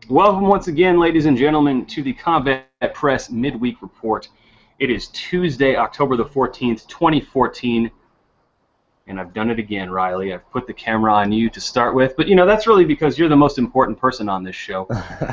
Welcome once again, ladies and gentlemen, to the Combat Press Midweek Report. It is Tuesday, October the 14th, 2014, and I've done it again, Riley. I've put the camera on you to start with, but that's really because you're the most important person on this show.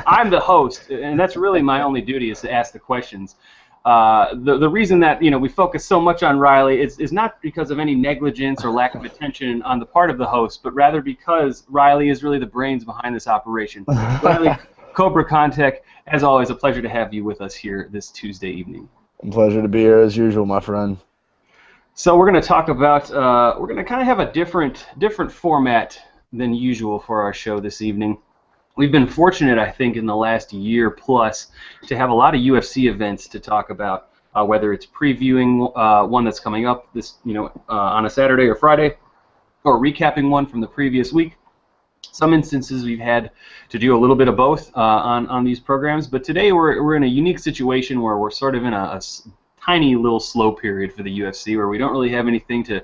I'm the host, and that's really my only duty is to ask the questions. The reason that we focus so much on Riley is not because of any negligence or lack of attention on the part of the host, but rather because Riley is really the brains behind this operation. Riley, Cobra Contact, as always, a pleasure to have you with us here this Tuesday evening. A pleasure to be here as usual, my friend. So we're going to talk about we're going to kind of have a different format than usual for our show this evening. We've been fortunate, I think, in the last year plus to have a lot of UFC events to talk about, whether it's previewing one that's coming up this, on a Saturday or Friday, or recapping one from the previous week. Some instances we've had to do a little bit of both on these programs, but today we're in a unique situation where we're sort of in a tiny little slow period for the UFC where we don't really have anything to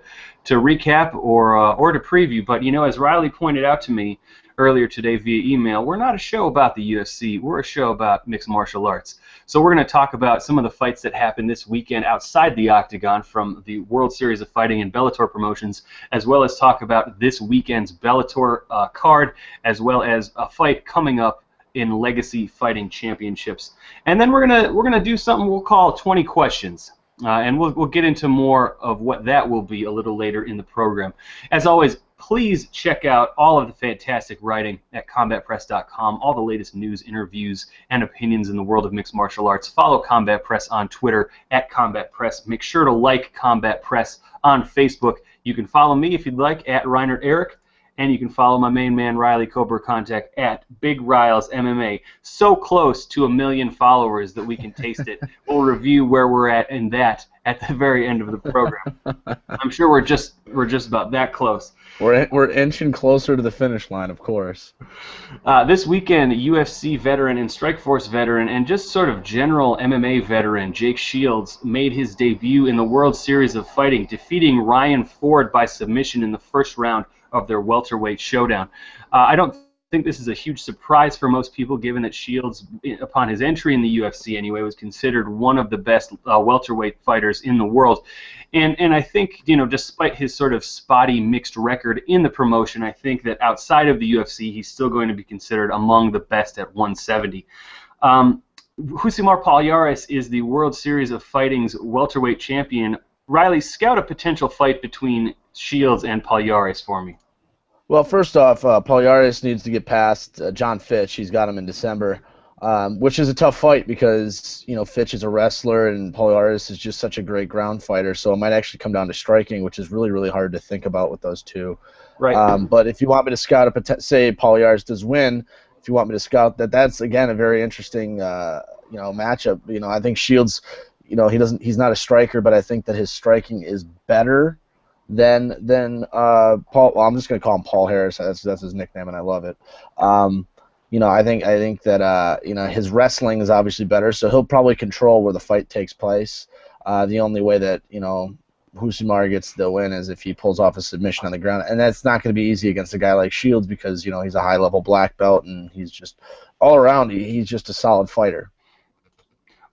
recap or to preview. But as Riley pointed out to me earlier today via email, we're not a show about the UFC. We're a show about mixed martial arts. So we're going to talk about some of the fights that happened this weekend outside the Octagon from the World Series of Fighting and Bellator promotions, as well as talk about this weekend's Bellator card, as well as a fight coming up in Legacy Fighting Championships. And then we're gonna do something we'll call 20 questions. And we'll get into more of what that will be a little later in the program. As always, please check out all of the fantastic writing at combatpress.com, all the latest news, interviews, and opinions in the world of mixed martial arts. Follow Combat Press on Twitter at Combat Press. Make sure to like Combat Press on Facebook. You can follow me if you'd like at Reinert Eric. And you can follow my main man, Riley Cobra Contact, at Big Riles MMA. So close to 1 million followers that we can taste it. We'll review where we're at in that at the very end of the program. I'm sure we're just about that close. We're inching closer to the finish line, of course. This weekend, UFC veteran and Strikeforce veteran and just sort of general MMA veteran Jake Shields made his debut in the World Series of Fighting, defeating Ryan Ford by submission in the first round of their welterweight showdown. I don't think this is a huge surprise for most people, given that Shields, upon his entry in the UFC anyway, was considered one of the best welterweight fighters in the world. And I think, despite his sort of spotty mixed record in the promotion, I think that outside of the UFC, he's still going to be considered among the best at 170. Rousimar Palhares is the World Series of Fighting's welterweight champion. Riley, scout a potential fight between Shields and Palhares for me. Well, first off, Palhares needs to get past John Fitch. He's got him in December, which is a tough fight because, Fitch is a wrestler and Palhares is just such a great ground fighter. So it might actually come down to striking, which is really, really hard to think about with those two. Right. But if you want me to scout say Palhares does win, if you want me to scout that's, again, a very interesting, matchup. I think Shields, he's not a striker, but I think that his striking is better than Paul. Well, I'm just going to call him Paul Harris. That's his nickname, and I love it. I think that his wrestling is obviously better, so he'll probably control where the fight takes place. The only way that Rousimar gets the win is if he pulls off a submission on the ground, and that's not going to be easy against a guy like Shields because he's a high-level black belt and he's just all around. He's just a solid fighter.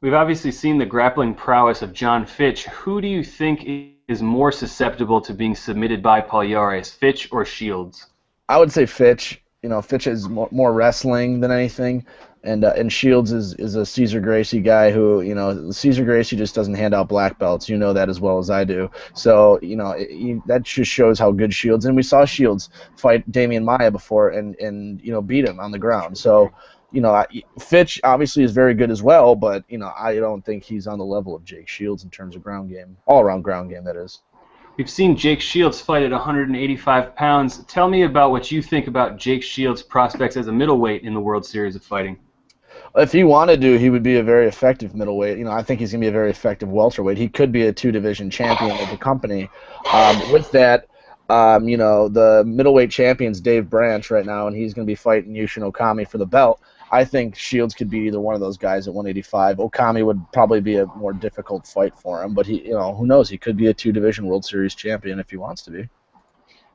We've obviously seen the grappling prowess of John Fitch. Who do you think is more susceptible to being submitted by Palhares, Fitch or Shields? I would say Fitch. Fitch is more wrestling than anything, and Shields is a Cesar Gracie guy who, Cesar Gracie just doesn't hand out black belts. You know that as well as I do. So, that just shows how good Shields, and we saw Shields fight Damian Maia before and beat him on the ground. So, Fitch obviously is very good as well, but, I don't think he's on the level of Jake Shields in terms of ground game, all-around ground game, that is. We've seen Jake Shields fight at 185 pounds. Tell me about what you think about Jake Shields' prospects as a middleweight in the World Series of Fighting. If he wanted to, he would be a very effective middleweight. I think he's going to be a very effective welterweight. He could be a two-division champion of the company. With that, the middleweight champion's Dave Branch right now, and he's going to be fighting Yushin Okami for the belt. I think Shields could be either one of those guys at 185. Okami would probably be a more difficult fight for him, but who knows? He could be a two-division World Series champion if he wants to be.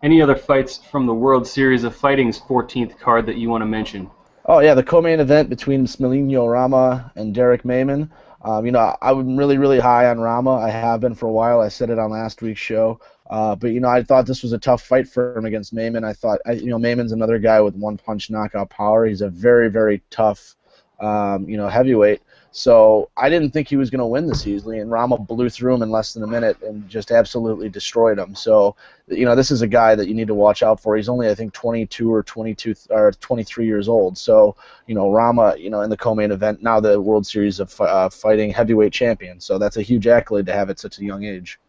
Any other fights from the World Series of Fighting's 14th card that you want to mention? Oh yeah, the co-main event between Smilinho Rama and Derek Mayman. I'm really, really high on Rama. I have been for a while. I said it on last week's show. But I thought this was a tough fight for him against Mayman. Mayman's another guy with one-punch knockout power. He's a very, very tough, heavyweight. So I didn't think he was going to win this easily, and Rama blew through him in less than a minute and just absolutely destroyed him. So, this is a guy that you need to watch out for. He's only, I think, 22 or 23 years old. So, Rama, in the co-main event, now the World Series of Fighting heavyweight champion. So that's a huge accolade to have at such a young age.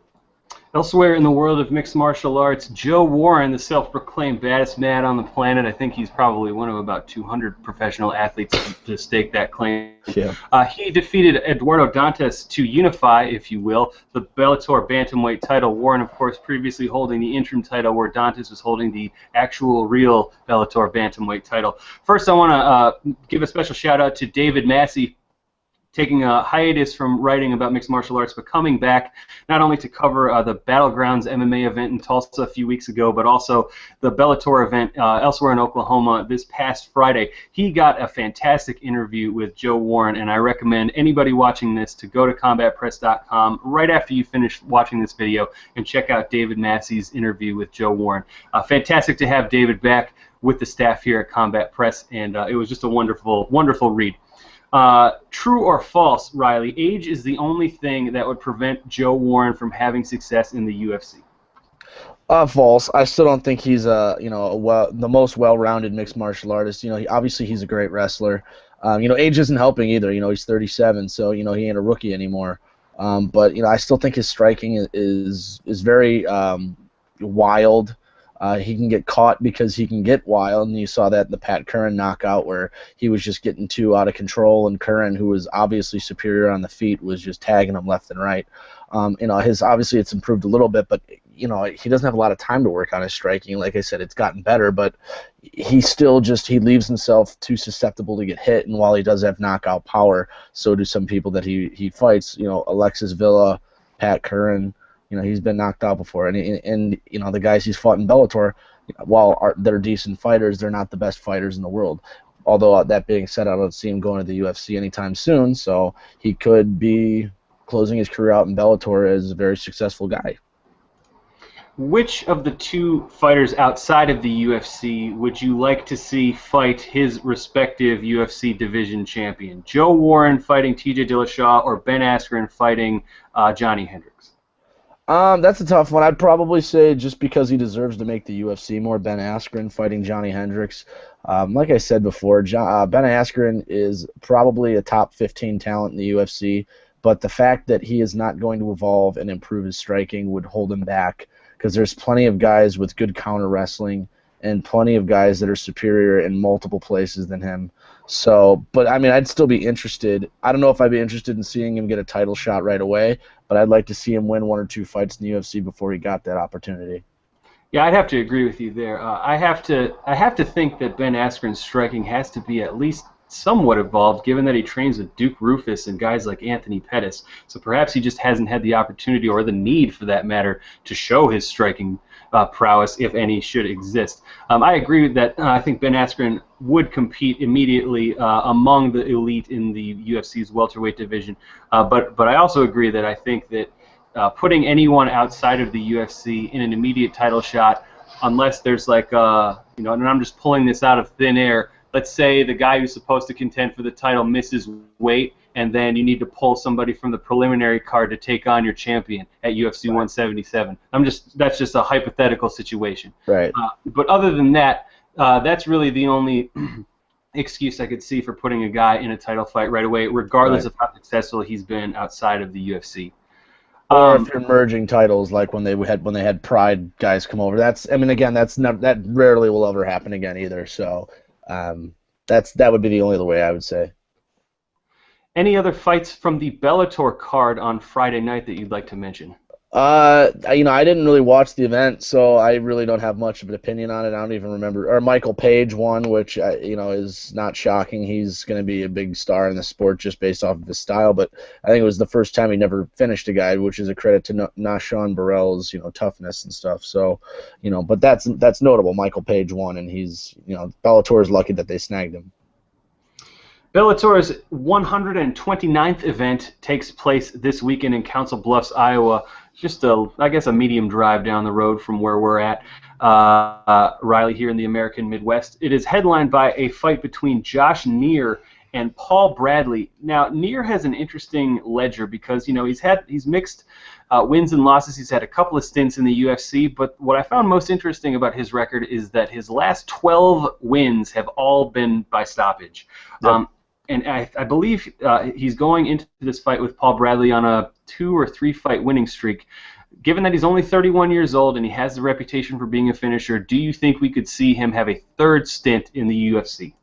Elsewhere in the world of mixed martial arts, Joe Warren, the self-proclaimed baddest man on the planet. I think he's probably one of about 200 professional athletes to stake that claim. Yeah. He defeated Eduardo Dantas to unify, if you will, the Bellator bantamweight title. Warren, of course, previously holding the interim title, where Dantas was holding the actual, real Bellator bantamweight title. First, I want to give a special shout-out to David Massey, taking a hiatus from writing about mixed martial arts, but coming back not only to cover the Battlegrounds MMA event in Tulsa a few weeks ago, but also the Bellator event elsewhere in Oklahoma this past Friday. He got a fantastic interview with Joe Warren, and I recommend anybody watching this to go to combatpress.com right after you finish watching this video and check out David Massey's interview with Joe Warren. Fantastic to have David back with the staff here at Combat Press, and it was just a wonderful, wonderful read. True or false, Riley? Age is the only thing that would prevent Joe Warren from having success in the UFC. False. I still don't think he's the most well-rounded mixed martial artist. Obviously he's a great wrestler. Age isn't helping either. He's 37, so he ain't a rookie anymore. But I still think his striking is very wild. He can get caught because he can get wild, and you saw that in the Pat Curran knockout where he was just getting too out of control, and Curran, who was obviously superior on the feet, was just tagging him left and right. Obviously it's improved a little bit, but he doesn't have a lot of time to work on his striking. Like I said, it's gotten better, but he still he leaves himself too susceptible to get hit, and while he does have knockout power, so do some people that he fights. Alexis Villa, Pat Curran. He's been knocked out before, and the guys he's fought in Bellator, while they're decent fighters, they're not the best fighters in the world. Although that being said, I don't see him going to the UFC anytime soon, so he could be closing his career out in Bellator as a very successful guy. Which of the two fighters outside of the UFC would you like to see fight his respective UFC division champion? Joe Warren fighting TJ Dillashaw, or Ben Askren fighting Johnny Hendricks? That's a tough one. I'd probably say, just because he deserves to make the UFC more, Ben Askren fighting Johnny Hendricks. Like I said before, Ben Askren is probably a top 15 talent in the UFC, but the fact that he is not going to evolve and improve his striking would hold him back, because there's plenty of guys with good counter wrestling and plenty of guys that are superior in multiple places than him. So, but I'd still be interested. I don't know if I'd be interested in seeing him get a title shot right away, but I'd like to see him win one or two fights in the UFC before he got that opportunity. Yeah, I'd have to agree with you there. I have to think that Ben Askren's striking has to be at least somewhat evolved, given that he trains with Duke Rufus and guys like Anthony Pettis. So perhaps he just hasn't had the opportunity, or the need for that matter, to show his striking prowess, if any should exist. I agree with that. I think Ben Askren would compete immediately among the elite in the UFC's welterweight division. But I also agree that I think that putting anyone outside of the UFC in an immediate title shot, unless there's and I'm just pulling this out of thin air, let's say the guy who's supposed to contend for the title misses weight, and then you need to pull somebody from the preliminary card to take on your champion at UFC 177. That's just a hypothetical situation. Right. But other than that, that's really the only excuse I could see for putting a guy in a title fight right away, regardless of how successful he's been outside of the UFC. Or if you're merging titles, like when they had Pride guys come over. That rarely will ever happen again either. So that would be the only other way I would say. Any other fights from the Bellator card on Friday night that you'd like to mention? I didn't really watch the event, so I really don't have much of an opinion on it. I don't even remember. Or Michael Page won, which is not shocking. He's going to be a big star in the sport just based off of his style. But I think it was the first time he never finished a guy, which is a credit to Nashawn Burrell's toughness and stuff. So but that's notable. Michael Page won, and he's Bellator is lucky that they snagged him. Bellator's 129th event takes place this weekend in Council Bluffs, Iowa. Just I guess a medium drive down the road from where we're at, Riley, here in the American Midwest. It is headlined by a fight between Josh Neer and Paul Bradley. Now, Neer has an interesting ledger because he's mixed wins and losses. He's had a couple of stints in the UFC, but what I found most interesting about his record is that his last 12 wins have all been by stoppage. Yep. And I believe he's going into this fight with Paul Bradley on a 2 or 3 fight winning streak. Given that he's only 31 years old and he has the reputation for being a finisher, do you think we could see him have a third stint in the UFC?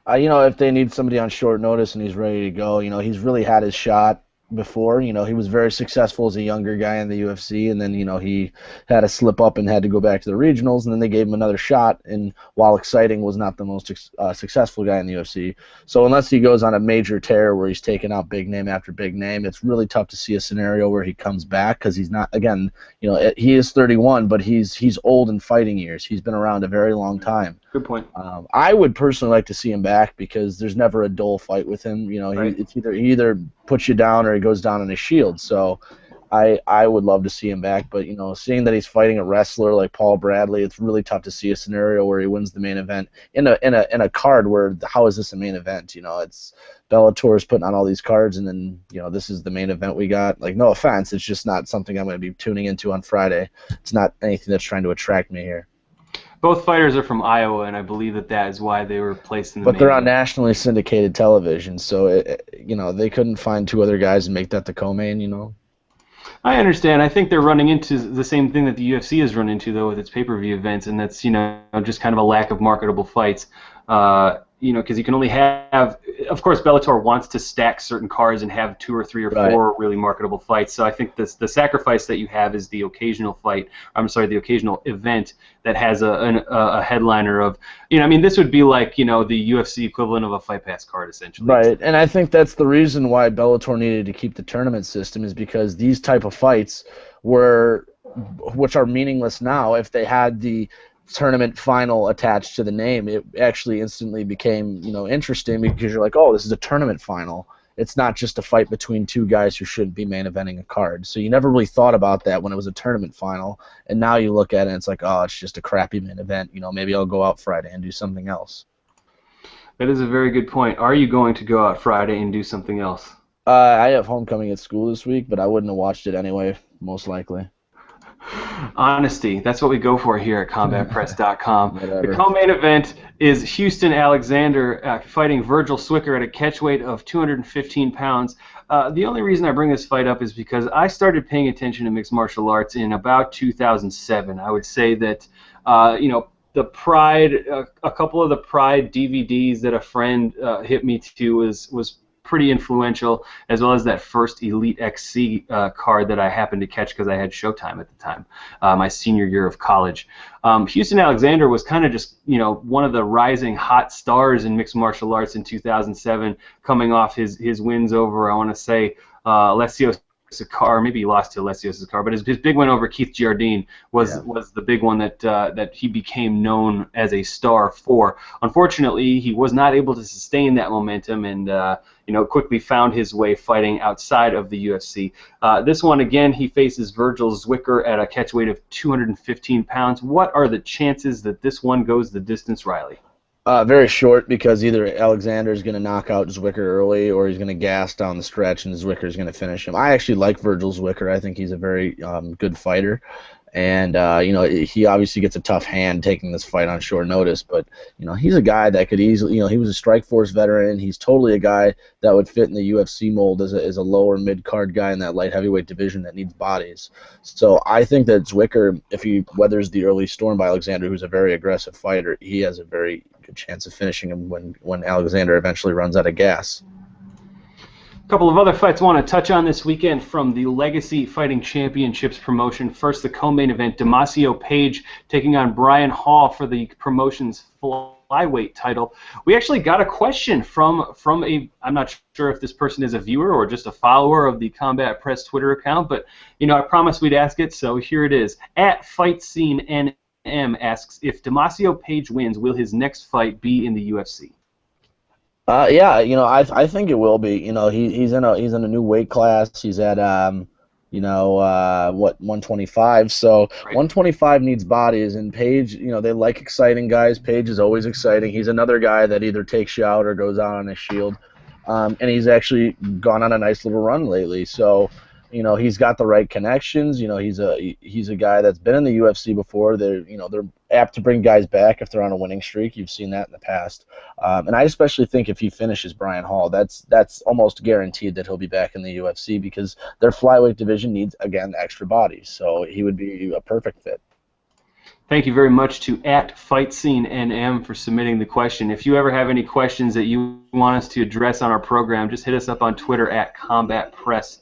If they need somebody on short notice and he's ready to go, he's really had his shot before. He was very successful as a younger guy in the UFC, and then he had a slip up and had to go back to the regionals, and then they gave him another shot, and while exciting, was not the most successful guy in the UFC. So unless he goes on a major tear where he's taking out big name after big name, it's really tough to see a scenario where he comes back, because he's not, again, he is 31, but he's old in fighting years. He's been around a very long time. Good point. I would personally like to see him back, because there's never a dull fight with him. Right. He either puts you down or he goes down on his shield. So I would love to see him back, but seeing that he's fighting a wrestler like Paul Bradley, it's really tough to see a scenario where he wins the main event in a card where, how is this a main event? It's Bellator is putting on all these cards, and then this is the main event we got. Like, no offense, it's just not something I'm going to be tuning into on Friday. It's not anything that's trying to attract me here. Both fighters are from Iowa, and I believe that is why they were placed in the main But they're on event. nationally syndicated television, so they couldn't find 2 other guys and make that the co-main. I understand. I think they're running into the same thing that the UFC has run into, though, with its pay-per-view events, and that's just kind of a lack of marketable fights. Because you can only have, of course, Bellator wants to stack certain cards and have 2 or 3 or 4 really marketable fights. So I think the sacrifice that you have is the occasional the occasional event that has a headliner of, this would be like, the UFC equivalent of a Fight Pass card, essentially. Right, and I think that's the reason why Bellator needed to keep the tournament system, is because these type of fights which are meaningless now, if they had the tournament final attached to the name, it actually instantly became interesting, because you're like, oh, this is a tournament final. It's not just a fight between 2 guys who shouldn't be main eventing a card. So you never really thought about that when it was a tournament final, and now you look at it and it's like, oh, it's just a crappy main event. Maybe I'll go out Friday and do something else. That is a very good point. Are you going to go out Friday and do something else? I have homecoming at school this week, but I wouldn't have watched it anyway, most likely. Honesty. That's what we go for here at CombatPress.com. The co-main event is Houston Alexander fighting Virgil Swicker at a catchweight of 215 pounds. The only reason I bring this fight up is because I started paying attention to mixed martial arts in about 2007. I would say that, the Pride, a couple of the Pride DVDs that a friend hit me to was pretty influential, as well as that first Elite XC card that I happened to catch because I had Showtime at the time, my senior year of college. Houston Alexander was kind of just, one of the rising hot stars in mixed martial arts in 2007, coming off his wins over, I want to say, Alessio Sakar. Maybe he lost to Alessio Sakar, but his big win over Keith Jardine was the big one that he became known as a star for. Unfortunately, he was not able to sustain that momentum, and quickly found his way fighting outside of the UFC. This one, again, he faces Virgil Zwicker at a catchweight of 215 pounds. What are the chances that this one goes the distance, Riley? Very short, because either Alexander is going to knock out Zwicker early, or he's going to gas down the stretch and Zwicker is going to finish him. I actually like Virgil Zwicker. I think he's a very good fighter. And, he obviously gets a tough hand taking this fight on short notice, but, he's a guy that could easily, he was a Strikeforce veteran. He's totally a guy that would fit in the UFC mold as a lower mid-card guy in that light heavyweight division that needs bodies. So I think that Zwicker, if he weathers the early storm by Alexander, who's a very aggressive fighter, he has a very good chance of finishing him when Alexander eventually runs out of gas. Couple of other fights I want to touch on this weekend from the Legacy Fighting Championships promotion. First, the co-main event, Damasio Page taking on Brian Hall for the promotion's flyweight title. We actually got a question from I'm not sure if this person is a viewer or just a follower of the Combat Press Twitter account, but I promised we'd ask it, so here it is. At FightSceneNM asks, if Damasio Page wins, will his next fight be in the UFC? Yeah, I think it will be. He's in a new weight class. He's at what 125. So Right. 125 needs bodies, and Page, they like exciting guys. Page is always exciting. He's another guy that either takes you out or goes out on a shield. And he's actually gone on a nice little run lately. So he's got the right connections. He's a guy that's been in the UFC before. They're apt to bring guys back if they're on a winning streak. You've seen that in the past. And I especially think if he finishes Brian Hall, that's almost guaranteed that he'll be back in the UFC because their flyweight division needs, again, extra bodies. So he would be a perfect fit. Thank you very much to @FightSceneNM for submitting the question. If you ever have any questions that you want us to address on our program, just hit us up on Twitter @CombatPress.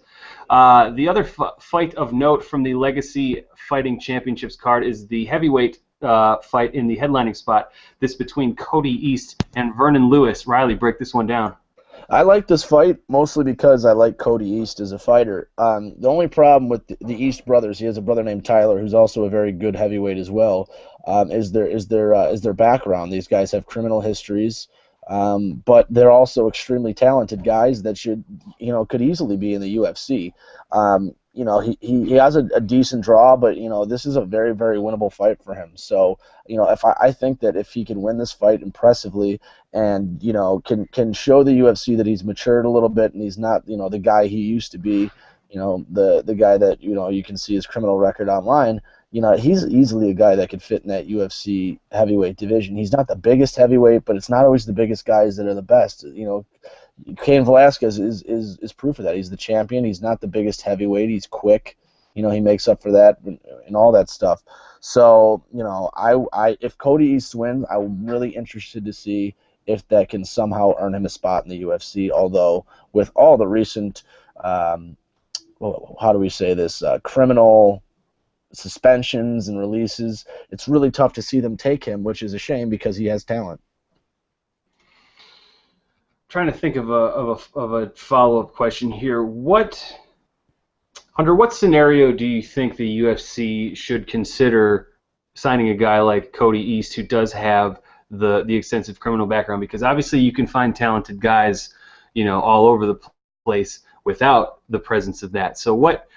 The other fight of note from the Legacy Fighting Championships card is the heavyweight fight in the headlining spot. This between Cody East and Vernon Lewis. Riley, break this one down. I like this fight mostly because I like Cody East as a fighter. The only problem with the East brothers, he has a brother named Tyler who's also a very good heavyweight as well, is their background. These guys have criminal histories, but they're also extremely talented guys that could easily be in the UFC. He has a decent draw, but this is a very, very winnable fight for him. So if I think that if he can win this fight impressively and can show the UFC that he's matured a little bit and he's not the guy he used to be, the guy that you can see his criminal record online. He's easily a guy that could fit in that UFC heavyweight division. He's not the biggest heavyweight, but it's not always the biggest guys that are the best. Cain Velasquez is proof of that. He's the champion. He's not the biggest heavyweight. He's quick. He makes up for that and all that stuff. So, if Cody East wins, I'm really interested to see if that can somehow earn him a spot in the UFC. Although, with all the recent, how do we say this, criminal suspensions and releases, it's really tough to see them take him, which is a shame because he has talent. Trying to think of a follow-up question here. Under what scenario do you think the UFC should consider signing a guy like Cody East, who does have the extensive criminal background? Because obviously you can find talented guys, all over the place without the presence of that. So what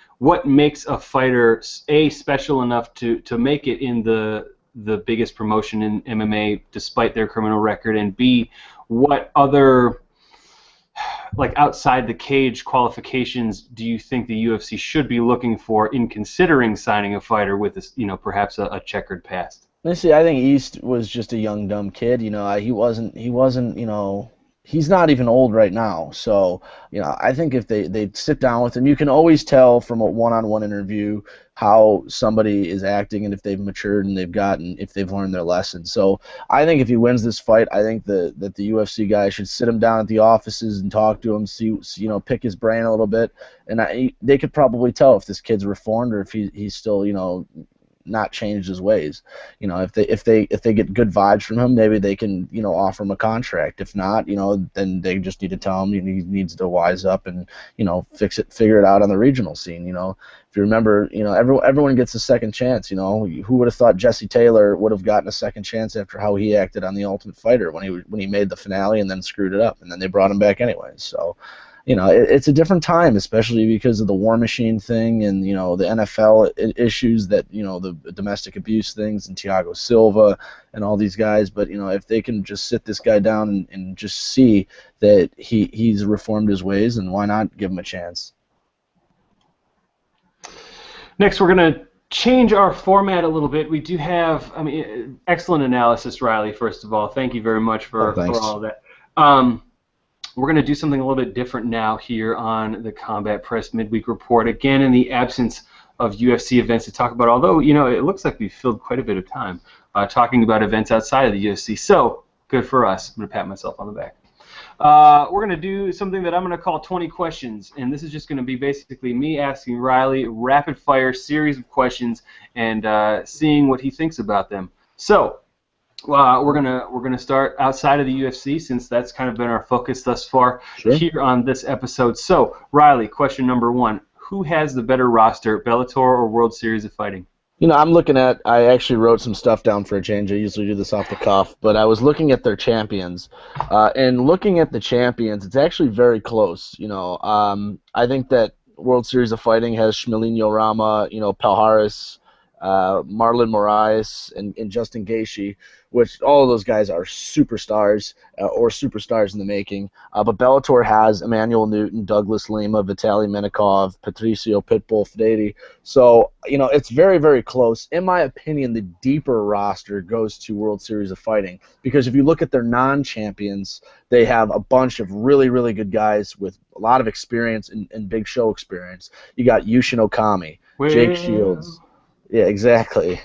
makes a fighter special enough to make it in the biggest promotion in MMA despite their criminal record, and B, what other outside the cage qualifications do you think the UFC should be looking for in considering signing a fighter with this, perhaps a checkered past? Honestly, I think East was just a young dumb kid. He wasn't. He's not even old right now. So I think if they sit down with him, you can always tell from a one-on-one interview how somebody is acting and if they've matured and if they've learned their lesson. So I think if he wins this fight, I think that the UFC guys should sit him down at the offices and talk to him, pick his brain a little bit, and they could probably tell if this kid's reformed or if he's still not changed his ways. If they get good vibes from him, maybe they can offer him a contract. If not, then they just need to tell him he needs to wise up and figure it out on the regional scene. If you remember, everyone gets a second chance. Who would have thought Jesse Taylor would have gotten a second chance after how he acted on The Ultimate Fighter when he made the finale and then screwed it up, and then they brought him back anyway. So it's a different time, especially because of the War Machine thing and, the NFL issues that, the domestic abuse things and Thiago Silva and all these guys. But, if they can just sit this guy down and just see that he's reformed his ways, and why not give him a chance? Next, we're going to change our format a little bit. We do have, excellent analysis, Riley, first of all. Thank you very much for all of that. We're going to do something a little bit different now here on the Combat Press Midweek Report, again in the absence of UFC events to talk about, although, it looks like we've filled quite a bit of time talking about events outside of the UFC, so good for us. I'm going to pat myself on the back. We're going to do something that I'm going to call 20 questions, and this is just going to be basically me asking Riley rapid-fire series of questions and seeing what he thinks about them. So, we're gonna start outside of the UFC, since that's kind of been our focus thus far here on this episode. So, Riley, question number one: who has the better roster, Bellator or World Series of Fighting? I'm looking at. I actually wrote some stuff down for a change. I usually do this off the cuff, but I was looking at their champions, and looking at the champions, it's actually very close. I think that World Series of Fighting has Shmilinho Rama, Palhares, Marlon Moraes, and Justin Gaethje, which all of those guys are superstars or superstars in the making. But Bellator has Emmanuel Newton, Douglas Lima, Vitaly Menikov, Patricio Pitbull Freire. So, it's very, very close. In my opinion, the deeper roster goes to World Series of Fighting because if you look at their non-champions, they have a bunch of really, really good guys with a lot of experience and big show experience. You got Yushin Okami, Jake Shields. Yeah, exactly.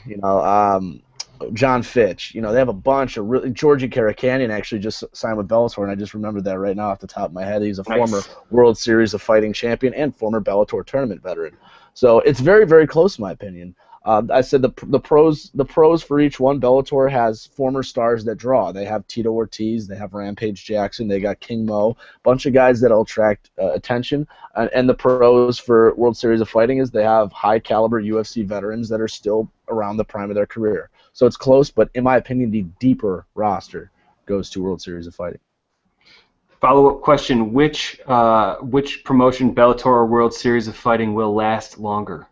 John Fitch. They have a bunch of really. Georgie Karakanian actually just signed with Bellator, and I just remembered that right now off the top of my head. He's a former World Series of Fighting champion and former Bellator tournament veteran. So it's very, very close, in my opinion. I said the pros for each one. Bellator has former stars that draw. They have Tito Ortiz, they have Rampage Jackson, they got King Mo, bunch of guys that'll attract attention. And the pros for World Series of Fighting is they have high caliber UFC veterans that are still around the prime of their career. So it's close, but in my opinion, the deeper roster goes to World Series of Fighting. Follow-up question: which promotion, Bellator or World Series of Fighting, will last longer?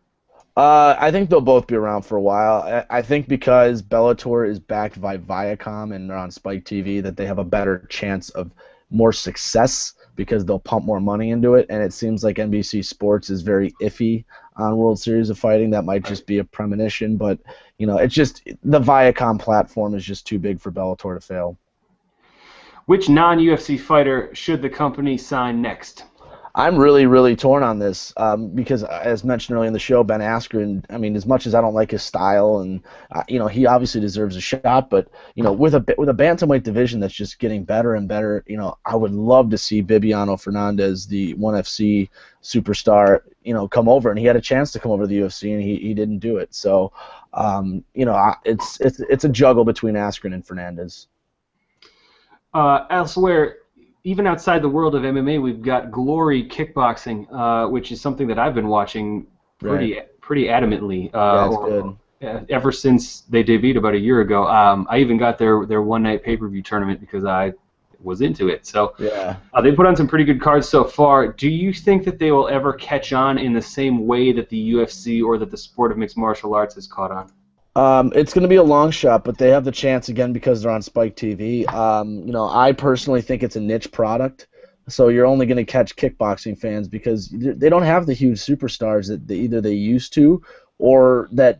I think they'll both be around for a while. I think because Bellator is backed by Viacom and they're on Spike TV, that they have a better chance of more success because they'll pump more money into it. And it seems like NBC Sports is very iffy on World Series of Fighting. That might just be a premonition, but it's just the Viacom platform is just too big for Bellator to fail. Which non-UFC fighter should the company sign next? I'm really, really torn on this because, as mentioned earlier in the show, Ben Askren, as much as I don't like his style, and he obviously deserves a shot, but with a bantamweight division that's just getting better and better, I would love to see Bibiano Fernandez, the ONE FC superstar, come over, and he had a chance to come over to the UFC, and he didn't do it. So, it's a juggle between Askren and Fernandez. Elsewhere, even outside the world of MMA, we've got Glory Kickboxing, which is something that I've been watching pretty adamantly. Good. Ever since they debuted about a year ago. I even got their one-night pay-per-view tournament because I was into it. So yeah, they put on some pretty good cards so far. Do you think that they will ever catch on in the same way that the UFC or that the sport of mixed martial arts has caught on? It's going to be a long shot, but they have the chance again because they're on Spike TV. I personally think it's a niche product, so you're only going to catch kickboxing fans because they don't have the huge superstars that either they used to or that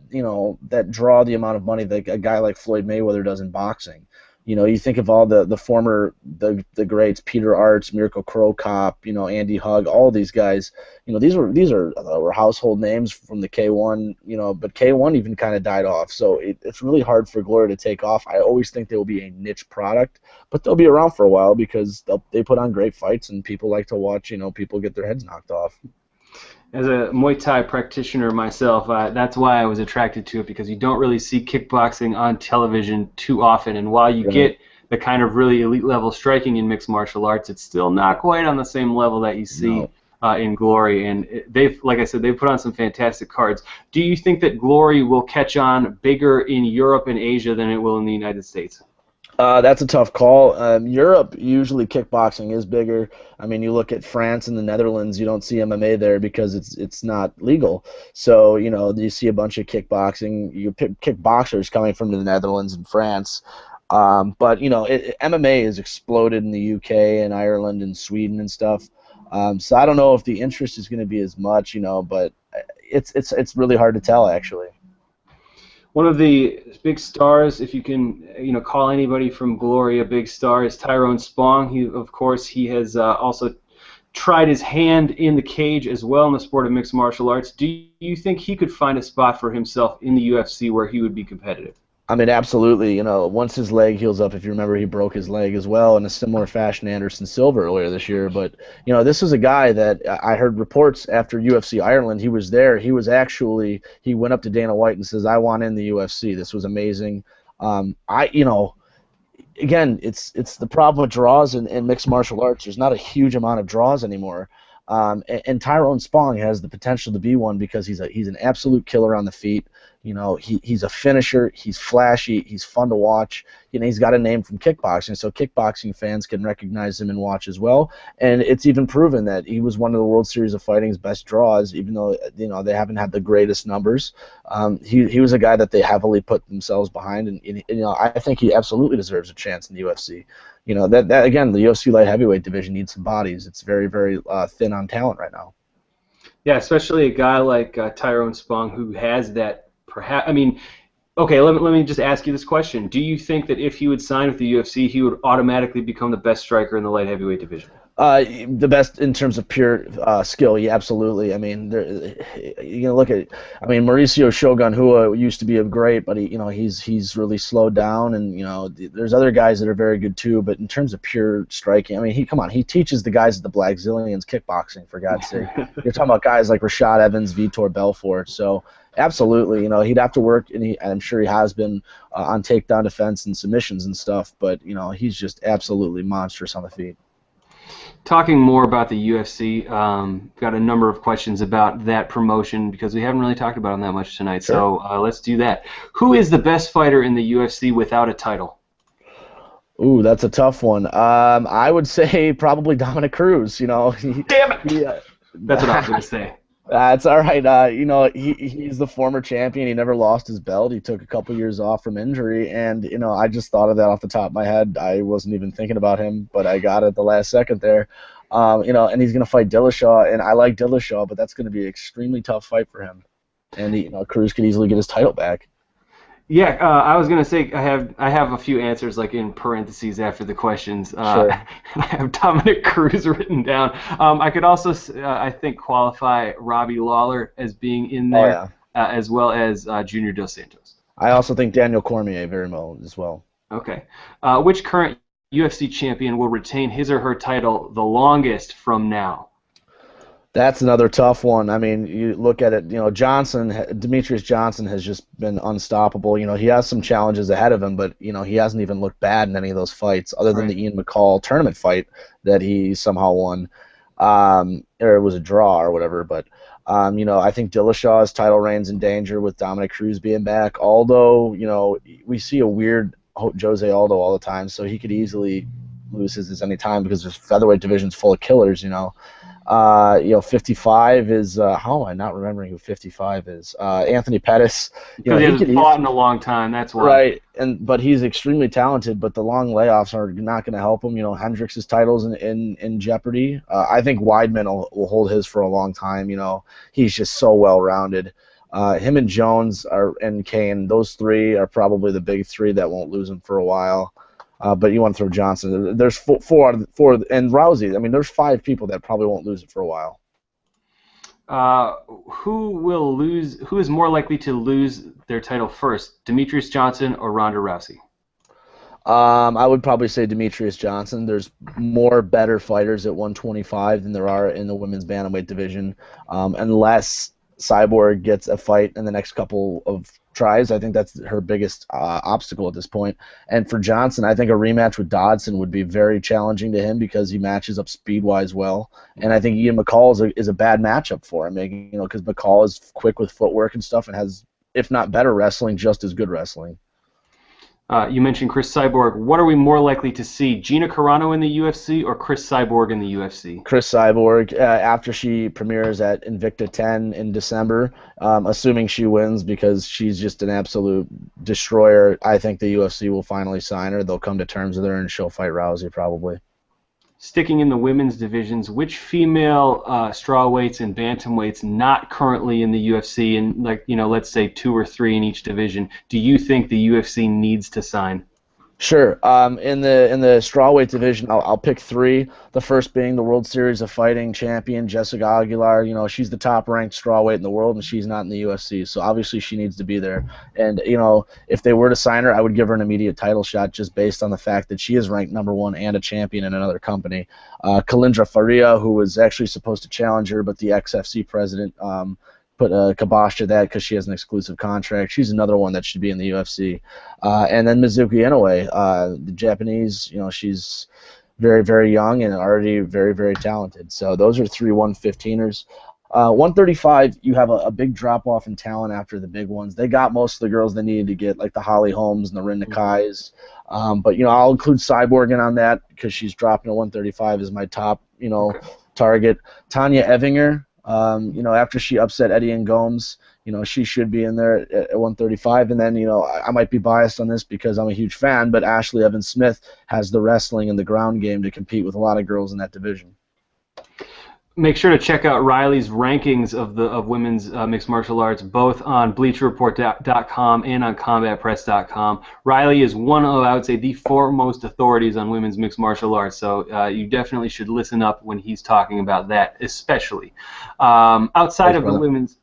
that draw the amount of money that a guy like Floyd Mayweather does in boxing. You think of all the former the greats, Peter Arts, Mirko Cro Cop, Andy Hug, all these guys. These were household names from the K1. But K1 even kind of died off. So it's really hard for Glory to take off. I always think they will be a niche product, but they'll be around for a while because they put on great fights and people like to watch. People get their heads knocked off. As a Muay Thai practitioner myself, that's why I was attracted to it, because you don't really see kickboxing on television too often, and while you get the kind of really elite level striking in mixed martial arts, it's still not quite on the same level that you see in Glory, and like I said, they've put on some fantastic cards. Do you think that Glory will catch on bigger in Europe and Asia than it will in the United States? That's a tough call. Europe, usually kickboxing is bigger. You look at France and the Netherlands, you don't see MMA there because it's not legal. So, you see a bunch of kickboxing, kickboxers coming from the Netherlands and France. But, MMA has exploded in the UK and Ireland and Sweden and stuff. So I don't know if the interest is going to be as much, but it's really hard to tell, actually. One of the big stars, if you can, call anybody from Glory a big star, is Tyrone Spong. He has also tried his hand in the cage as well in the sport of mixed martial arts. Do you think he could find a spot for himself in the UFC where he would be competitive? Absolutely. Once his leg heals up, if you remember, he broke his leg as well in a similar fashion to Anderson Silva earlier this year. But, this is a guy that I heard reports after UFC Ireland. He was there. He went up to Dana White and says, "I want in the UFC. This was amazing." Again, it's the problem with draws in mixed martial arts. There's not a huge amount of draws anymore. And Tyrone Spong has the potential to be one because he's an absolute killer on the feet. He's a finisher. He's flashy. He's fun to watch. He's got a name from kickboxing, so kickboxing fans can recognize him and watch as well. And it's even proven that he was one of the World Series of Fighting's best draws, even though they haven't had the greatest numbers. He was a guy that they heavily put themselves behind, and I think he absolutely deserves a chance in the UFC. That again, the UFC light heavyweight division needs some bodies. It's very, very thin on talent right now. Yeah, especially a guy like Tyrone Spong who has that. Perhaps, I mean, okay, let me just ask you this question. Do you think that if he would sign with the UFC, he would automatically become the best striker in the light heavyweight division? The best in terms of pure skill, yeah, absolutely. I mean, you can look at, Mauricio Shogun Hua used to be a great, but he's really slowed down, and there's other guys that are very good too. But in terms of pure striking, he teaches the guys at the Black Zillions kickboxing, for God's sake. You're talking about guys like Rashad Evans, Vitor Belfort, so. Absolutely, he'd have to work, and I'm sure he has been on takedown defense and submissions and stuff. But he's just absolutely monstrous on the feet. Talking more about the UFC, got a number of questions about that promotion because we haven't really talked about them that much tonight. Sure. So let's do that. Who is the best fighter in the UFC without a title? Ooh, that's a tough one. I would say probably Dominic Cruz. Damn it! That's what I was going to say. It's all right. He's the former champion. He never lost his belt. He took a couple years off from injury, and I just thought of that off the top of my head. I wasn't even thinking about him, but I got it at the last second there. And he's gonna fight Dillashaw, and I like Dillashaw, but that's gonna be an extremely tough fight for him. And Cruz could easily get his title back. Yeah, I was gonna say I have a few answers like in parentheses after the questions. Sure. I have Dominic Cruz written down. I could also I think qualify Robbie Lawler as being in there, as well as Junior Dos Santos. I also think Daniel Cormier very well as well. Okay. Which current UFC champion will retain his or her title the longest from now? That's another tough one. You look at it, Demetrius Johnson has just been unstoppable. He has some challenges ahead of him, but, he hasn't even looked bad in any of those fights other than the Ian McCall tournament fight that he somehow won, or it was a draw or whatever. But, I think Dillashaw's title reign's in danger with Dominic Cruz being back, although, we see a weird Jose Aldo all the time, so he could easily lose his any time because the featherweight division's full of killers, 55 is how am I not remembering who 55 is? Anthony Pettis. Because he hasn't fought in a long time. That's why. Right, but he's extremely talented. But the long layoffs are not going to help him. Hendricks' title's in jeopardy. I think Weidman will hold his for a long time. He's just so well rounded. Him and Jones and Kane, those three are probably the big three that won't lose him for a while. But you want to throw Johnson. There's four, and Rousey. There's 5 people that probably won't lose it for a while. Who will lose? Who is more likely to lose their title first, Demetrius Johnson or Ronda Rousey? I would probably say Demetrius Johnson. There's more better fighters at 125 than there are in the women's bantamweight division. Unless Cyborg gets a fight in the next couple of tries, I think that's her biggest obstacle at this point. And for Johnson, I think a rematch with Dodson would be very challenging to him because he matches up speed-wise well. And I think Ian McCall is a bad matchup for him, because McCall is quick with footwork and stuff and has, if not better wrestling, just as good wrestling. You mentioned Chris Cyborg. What are we more likely to see, Gina Carano in the UFC or Chris Cyborg in the UFC? Chris Cyborg, after she premieres at Invicta 10 in December, assuming she wins because she's just an absolute destroyer. I think the UFC will finally sign her. They'll come to terms with her, and she'll fight Rousey probably. Sticking in the women's divisions, which female strawweights and bantamweights not currently in the UFC, and let's say 2 or 3 in each division, do you think the UFC needs to sign? Sure. In the strawweight division, I'll pick 3. The first being the World Series of Fighting champion Jessica Aguilar. She's the top-ranked strawweight in the world, and she's not in the UFC, so obviously she needs to be there. And if they were to sign her, I would give her an immediate title shot just based on the fact that she is ranked #1 and a champion in another company. Kalindra Faria, who was actually supposed to challenge her, but the XFC president put a kibosh to that because she has an exclusive contract. She's another one that should be in the UFC. And then Mizuki Inoue, the Japanese, she's very, very young and already very, very talented. So those are 3 115ers. 135, you have a big drop off in talent after the big ones. They got most of the girls they needed to get, like the Holly Holmes and the Rin Nakais. But I'll include Cyborg in on that because she's dropping to 135 as my top Okay. target. Tanya Evinger, after she upset Eddie and Gomes, she should be in there at 135. And then I might be biased on this because I'm a huge fan, but Ashley Evans Smith has the wrestling and the ground game to compete with a lot of girls in that division. Make sure to check out Riley's rankings of women's mixed martial arts, both on BleacherReport.com and on CombatPress.com. Riley is one of, I would say, the foremost authorities on women's mixed martial arts, so you definitely should listen up when he's talking about that, especially. Outside Thanks, of the brother. women's,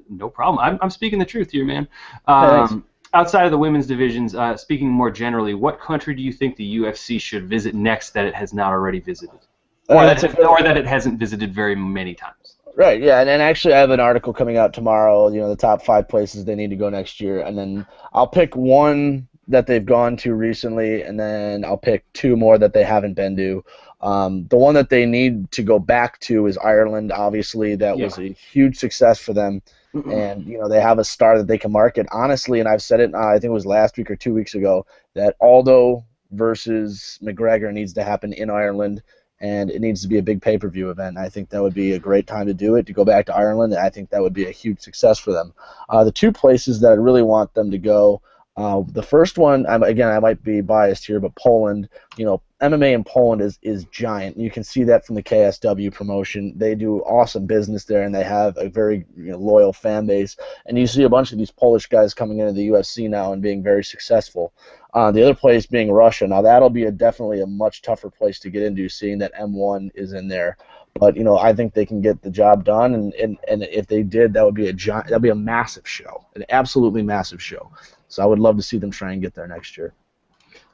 no problem. I'm speaking the truth here, man. Thanks. Outside of the women's divisions, speaking more generally, what country do you think the UFC should visit next that it has not already visited? Or that it hasn't visited very many times. Right, yeah, and actually I have an article coming out tomorrow, the top 5 places they need to go next year, and then I'll pick one that they've gone to recently, and then I'll pick 2 more that they haven't been to. The one that they need to go back to is Ireland. Obviously, that was a huge success for them, and they have a star that they can market. Honestly, and I've said it, I think it was last week or 2 weeks ago, that Aldo versus McGregor needs to happen in Ireland. And it needs to be a big pay-per-view event. I think that would be a great time to do it, to go back to Ireland. And I think that would be a huge success for them. The 2 places that I really want them to go, the first one, I might be biased here, but Poland. MMA in Poland is giant. You can see that from the KSW promotion. They do awesome business there, and they have a very loyal fan base. And you see a bunch of these Polish guys coming into the UFC now and being very successfle. The other place being Russia. Now that'll be definitely a much tougher place to get into, seeing that M1 is in there. But I think they can get the job done, and if they did, that'd be a massive show, an absolutely massive show. So I would love to see them try and get there next year.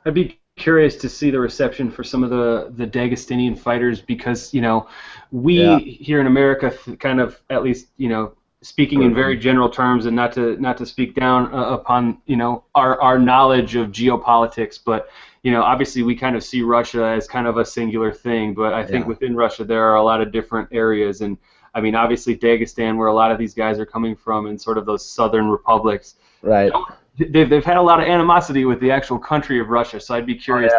I'd be curious to see the reception for some of the Dagestanian fighters because we here in America kind of, at least speaking in very general terms, and not to speak down upon our knowledge of geopolitics, but obviously we kind of see Russia as kind of a singular thing, but I think within Russia there are a lot of different areas, and I mean obviously Dagestan, where a lot of these guys are coming from, and sort of those southern republics, right? They've had a lot of animosity with the actual country of Russia, so I'd be curious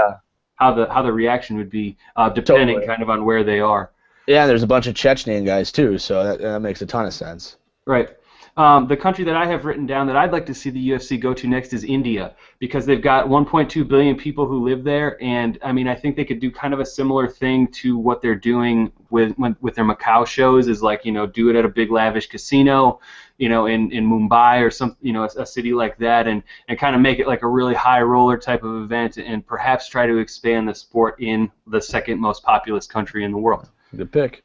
how the reaction would be depending kind of on where they are. Yeah, there's a bunch of Chechenian guys too, so that makes a ton of sense. Right. The country that I have written down that I'd like to see the UFC go to next is India, because they've got 1.2 billion people who live there, and I mean I think they could do kind of a similar thing to what they're doing with their Macau shows, is like do it at a big lavish casino, in Mumbai or some a city like that, and kind of make it like a really high roller type of event, and perhaps try to expand the sport in the second most populous country in the world. Good pick.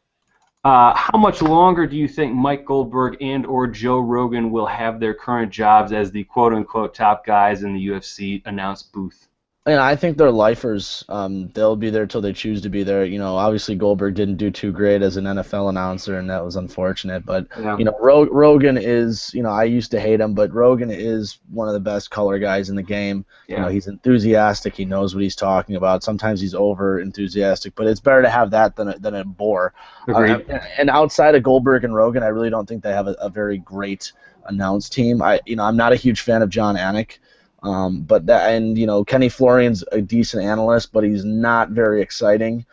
How much longer do you think Mike Goldberg and or Joe Rogan will have their current jobs as the quote-unquote top guys in the UFC announce booth? And I think they're lifers. They'll be there till they choose to be there. Obviously Goldberg didn't do too great as an NFL announcer, and that was unfortunate. But Rogan is, I used to hate him, but Rogan is one of the best color guys in the game. Yeah. He's enthusiastic. He knows what he's talking about. Sometimes he's over enthusiastic, but it's better to have that than a bore. Agreed. And outside of Goldberg and Rogan, I really don't think they have a very great announce team. I'm not a huge fan of John Anik. Kenny Florian's a decent analyst, but he's not very exciting.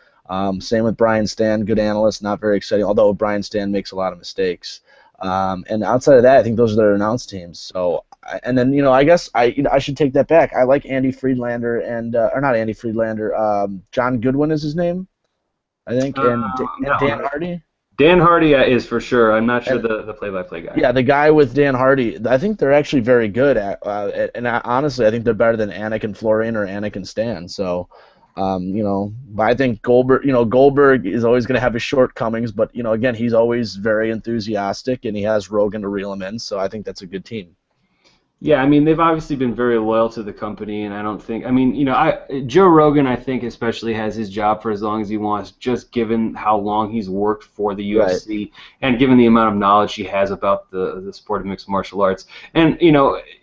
Same with Brian Stan, good analyst, not very exciting, although Brian Stan makes a lot of mistakes. And outside of that, I think those are their announce teams. So, and then I guess I should take that back. I like Andy Friedlander or not Andy Friedlander. John Goodwin is his name, I think, and Dan Hardy. Dan Hardy is for sure. I'm not sure the play-by-play guy. Yeah, the guy with Dan Hardy. I think they're actually very good and honestly, I think they're better than Anik and Florian or Anik and Stan. So, but I think Goldberg is always going to have his shortcomings, but again, he's always very enthusiastic, and he has Rogan to reel him in. So I think that's a good team. Yeah, I mean they've obviously been very loyal to the company, and I don't think. I mean, Joe Rogan, I think especially has his job for as long as he wants, just given how long he's worked for the Right. UFC and given the amount of knowledge he has about the sport of mixed martial arts. And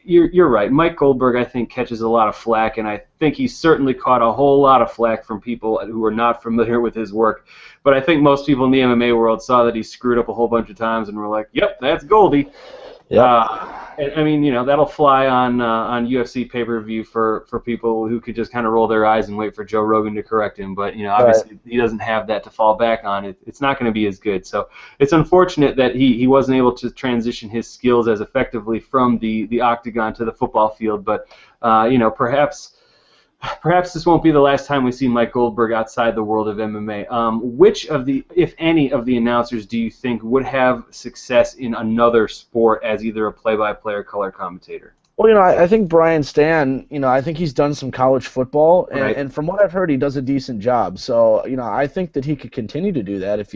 you're right. Mike Goldberg, I think, catches a lot of flack, and I think he's certainly caught a whole lot of flack from people who are not familiar with his work. But I think most people in the MMA world saw that he screwed up a whole bunch of times and were like, "Yep, that's Goldie." Yep. And I mean, that'll fly on UFC pay-per-view for people who could just kind of roll their eyes and wait for Joe Rogan to correct him. But Right. obviously he doesn't have that to fall back on. It's not going to be as good. So it's unfortunate that he wasn't able to transition his skills as effectively from the octagon to the football field. But perhaps this won't be the last time we see Mike Goldberg outside the world of MMA. Which of the, if any, of the announcers do you think would have success in another sport as either a play-by-play or color commentator? Well, I think Brian Stan, I think he's done some college football, and, Right. and from what I've heard, he does a decent job. So, I think that he could continue to do that if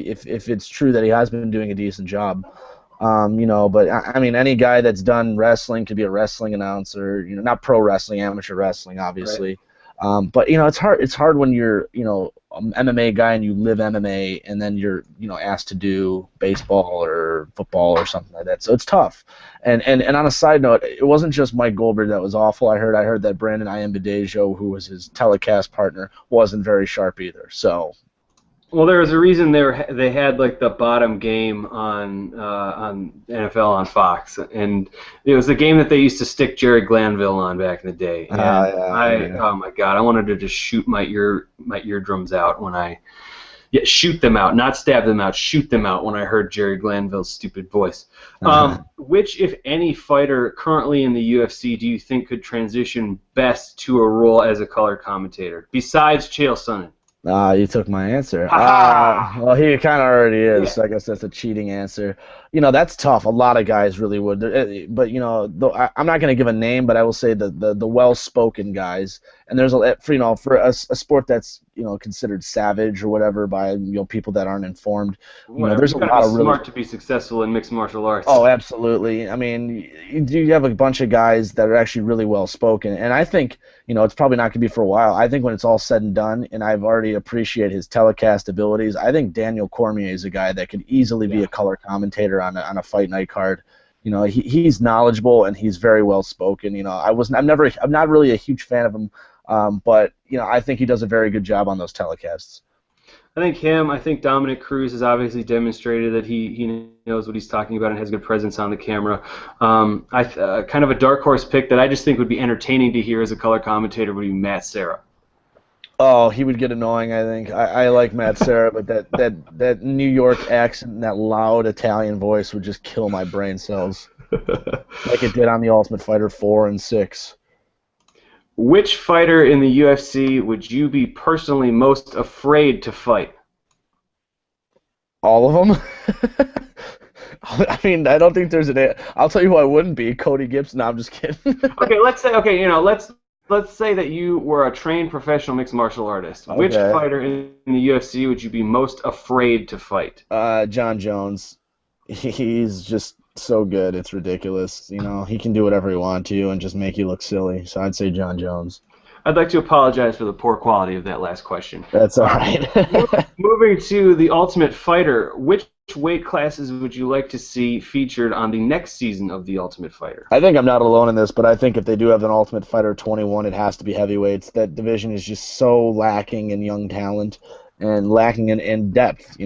it's true that he has been doing a decent job. But I mean, any guy that's done wrestling could be a wrestling announcer. Not pro wrestling, amateur wrestling, Right. obviously. But it's hard. It's hard when you're an MMA guy and you live MMA, and then you're asked to do baseball or football or something like that. So it's tough. And on a side note, it wasn't just Mike Goldberg that was awful. I heard that Brandon Iambadejo, who was his telecast partner, wasn't very sharp either. So Well, there was a reason they had like the bottom game on NFL on Fox, and it was the game that they used to stick Jerry Glanville on back in the day. And yeah. oh my God, I wanted to just shoot my eardrums out when shoot them out, not stab them out, shoot them out when I heard Jerry Glanville's stupid voice. Which, if any, fighter currently in the UFC do you think could transition best to a role as a color commentator besides Chael Sonnen? You took my answer. Ha ha! Well, he kind of already is, Yeah. so I guess that's a cheating answer. That's tough. A lot of guys really would. But, I'm not going to give a name, but I will say the well-spoken guys. And there's for a sport that's, considered savage or whatever by, Whatever. people that aren't informed, You there's a got to be lot of really. smart to be successful in mixed martial arts. Oh, absolutely. I mean, you have a bunch of guys that are actually really well spoken, and I think it's probably not going to be for a while. I think when it's all said and done, and I've already appreciated his telecast abilities, I think Daniel Cormier is a guy that could easily be Yeah. a color commentator on a fight night card. He's knowledgeable and he's very well spoken. I'm not really a huge fan of him, but I think he does a very good job on those telecasts. I think Dominic Cruz has obviously demonstrated that he knows what he's talking about and has good presence on the camera. Kind of a dark horse pick that I just think would be entertaining to hear as a color commentator would be Matt Serra. Oh, he would get annoying, I think. I like Matt Serra, but that New York accent and that loud Italian voice would just kill my brain cells, like it did on The Ultimate Fighter 4 and 6. Which fighter in the UFC would you be personally most afraid to fight? All of them? I mean, I don't think there's an. I'll tell you who I wouldn't be. Cody Gibson. No, I'm just kidding. Let's say that you were a trained professional mixed martial artist. Which Okay. fighter in the UFC would you be most afraid to fight? John Jones. He's just so good. It's ridiculous. He can do whatever he wants to and just make you look silly. So I'd say John Jones. I'd like to apologize for the poor quality of that last question. That's all right. Moving to the Ultimate Fighter, which weight classes would you like to see featured on the next season of the Ultimate Fighter? I think I'm not alone in this, but I think if they do have an Ultimate Fighter 21, it has to be heavyweights. That division is just so lacking in young talent and lacking in depth,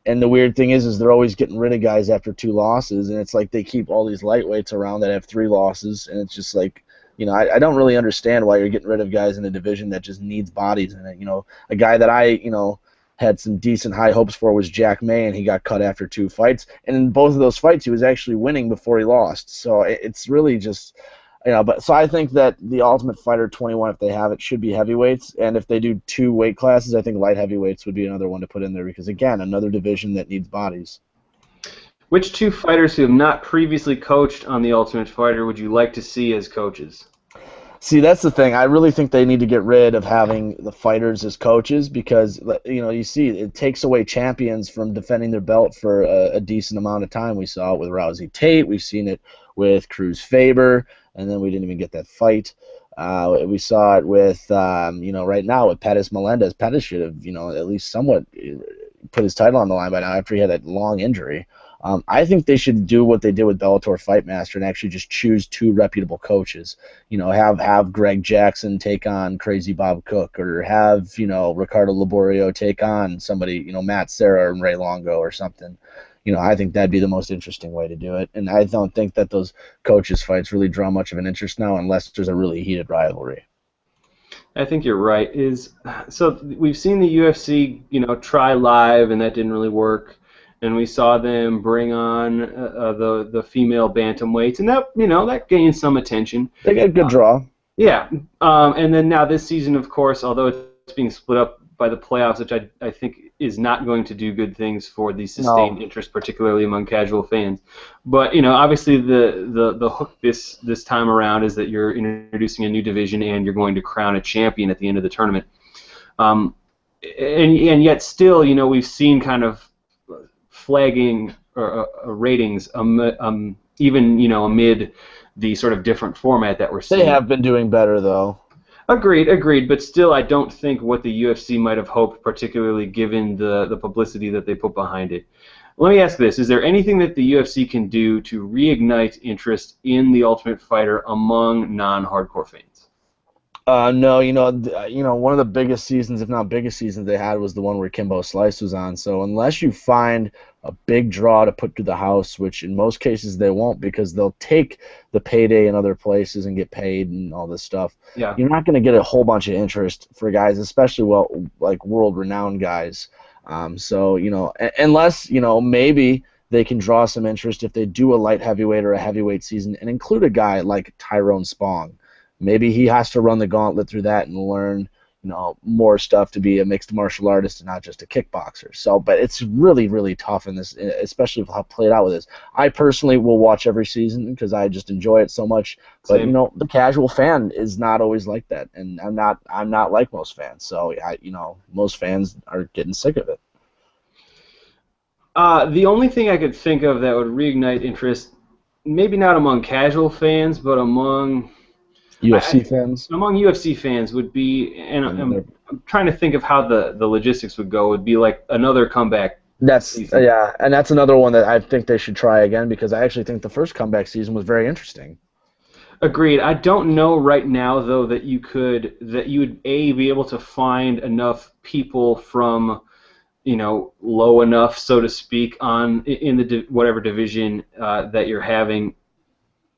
And the weird thing is they're always getting rid of guys after 2 losses, and it's like they keep all these lightweights around that have 3 losses, and it's just like, I don't really understand why you're getting rid of guys in a division that just needs bodies in it. A guy that I, had some decent high hopes for was Jack May, and he got cut after 2 fights. And in both of those fights, he was actually winning before he lost. So it's really just, But so I think that the Ultimate Fighter 21, if they have it, should be heavyweights. And if they do 2 weight classes, I think light heavyweights would be another one to put in there because, again, another division that needs bodies. Which 2 fighters who have not previously coached on the Ultimate Fighter would you like to see as coaches? See, that's the thing. I really think they need to get rid of having the fighters as coaches because, you see it takes away champions from defending their belt for a decent amount of time. We saw it with Rousey Tate. We've seen it with Cruz Faber, and then we didn't even get that fight. We saw it with, right now with Pettis Melendez. Pettis should have, at least somewhat put his title on the line by now after he had that long injury. I think they should do what they did with Bellator Fight Master and actually just choose two reputable coaches. Have Greg Jackson take on Crazy Bob Cook, or have Ricardo Laborio take on somebody, Matt Serra and Ray Longo or something. I think that'd be the most interesting way to do it. And I don't think that those coaches fights really draw much of an interest now unless there's a really heated rivalry. I think you're right. So we've seen the UFC, try live, and that didn't really work. And we saw them bring on the female bantamweights, and that gained some attention. They got a good draw. Yeah, and then now this season, of course, although it's being split up by the playoffs, which I think is not going to do good things for the sustained interest, particularly among casual fans. But obviously the hook this time around is that you're introducing a new division and you're going to crown a champion at the end of the tournament. And yet still, we've seen kind of flagging ratings even amid the sort of different format that we're seeing. They have been doing better though. Agreed, but still I don't think what the UFC might have hoped, particularly given the publicity that they put behind it. Let me ask this: is there anything that the UFC can do to reignite interest in The Ultimate Fighter among non-hardcore fans? No, one of the biggest seasons, if not biggest seasons they had was the one where Kimbo Slice was on. So unless you find a big draw to put to the house, which in most cases they won't because they'll take the payday in other places and get paid and all this stuff. Yeah. You're not going to get a whole bunch of interest for guys, especially world-renowned guys. Unless maybe they can draw some interest if they do a light heavyweight or a heavyweight season and include a guy like Tyrone Spong. Maybe he has to run the gauntlet through that and learn, more stuff to be a mixed martial artist and not just a kickboxer. So, but it's really, really tough in this, especially how played out with this. I personally will watch every season because I just enjoy it so much. But Same. The casual fan is not always like that, and I'm not like most fans. So, most fans are getting sick of it. The only thing I could think of that would reignite interest, maybe not among casual fans, but among UFC fans? Among UFC fans would be, and I'm trying to think of how the logistics would go, would be like another comeback season. Yeah, and that's another one that I think they should try again because I actually think the first comeback season was very interesting. Agreed. I don't know right now, though, that you would be able to find enough people from, low enough, so to speak, in the whatever division that you're having.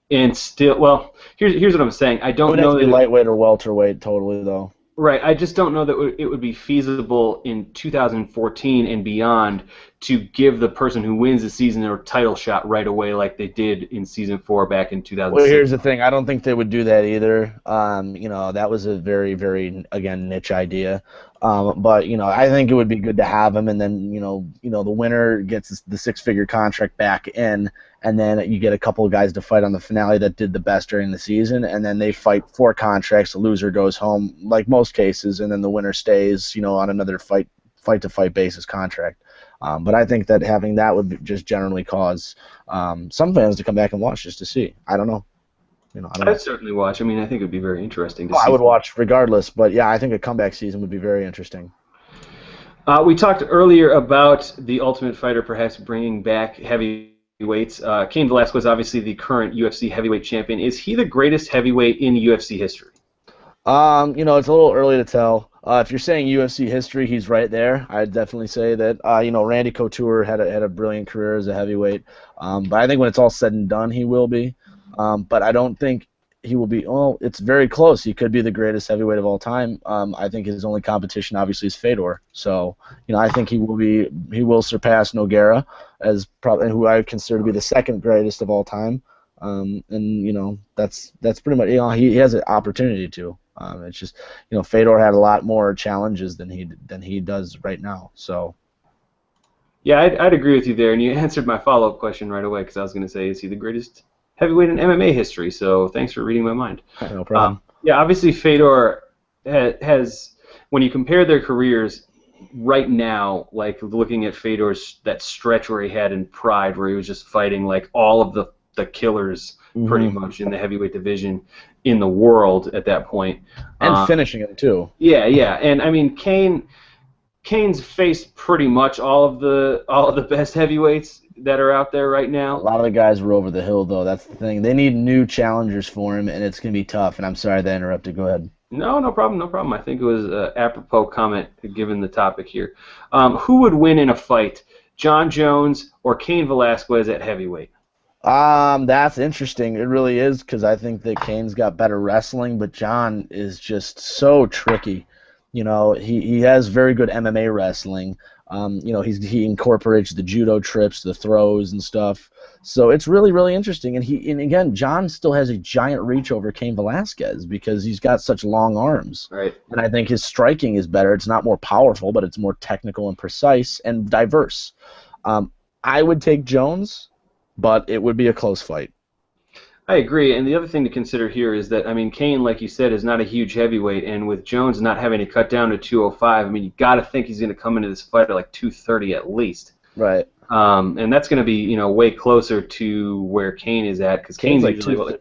And still, well, here's what I'm saying. I don't know that lightweight or welterweight totally though. Right. I just don't know that it would be feasible in 2014 and beyond to give the person who wins the season their title shot right away like they did in Season 4 back in 2006. Well, here's the thing. I don't think they would do that either. That was a very, very, again, niche idea. But I think it would be good to have them, and then the winner gets the six-figure contract back in, and then you get a couple of guys to fight on the finale that did the best during the season, and then they fight 4 contracts. The loser goes home, like most cases, and then the winner stays, on another fight-to-fight basis contract. But I think that having that would just generally cause some fans to come back and watch just to see. I don't know. I'd certainly watch. I mean, I think it would be very interesting to see. I would watch regardless, but yeah, I think a comeback season would be very interesting. We talked earlier about the Ultimate Fighter perhaps bringing back heavyweights. Cain Velasquez, obviously the current UFC heavyweight champion. Is he the greatest heavyweight in UFC history? It's a little early to tell. If you're saying UFC history, he's right there. I'd definitely say that. Randy Couture had a brilliant career as a heavyweight, but I think when it's all said and done, he will be. But I don't think he will be. Oh, it's very close. He could be the greatest heavyweight of all time. I think his only competition, obviously, is Fedor. So, I think he will surpass Nogueira as probably who I consider to be the second greatest of all time. That's pretty much. He has an opportunity to. It's just, Fedor had a lot more challenges than he does right now. So. Yeah, I'd agree with you there, and you answered my follow-up question right away because I was going to say, is he the greatest heavyweight in MMA history? So thanks for reading my mind. No problem. Yeah, obviously Fedor has, when you compare their careers right now, like looking at Fedor's that stretch where he had in Pride, where he was just fighting like all of the killers pretty Hmm. much in the heavyweight division in the world at that point. And Um, finishing him too. yeah, yeah, and I mean Kane's faced pretty much all of the best heavyweights that are out there right A now. lot of the guys were over the hill, though. That's the thing. They need new challengers for him, and it's going to be tough. And I'm sorry that I interrupted. Go ahead. No, no problem, no problem. I think it was an apropos comment given the topic here. Who would win in a fight, John Jones or Cain Velasquez at heavyweight? That's interesting. It really is because I think that Kane's got better wrestling, but John is just so tricky. He has very good MMA wrestling. He incorporates the judo trips, the throws and stuff. So it's really, really interesting. And again, John still has a giant reach over Cain Velasquez because he's got such long arms. Right. And I think his striking is better. It's not more powerful, but it's more technical and precise and diverse. I would take Jones, but it would be a close fight. I agree, and the other thing to consider here is that, I mean, Cain, like you said, is not a huge heavyweight, and with Jones not having to cut down to 205, I mean, you got to think he's going to come into this fight at like 230 at least. Right. And that's going to be, way closer to where Cain is at, because Kane's Cain's like usually,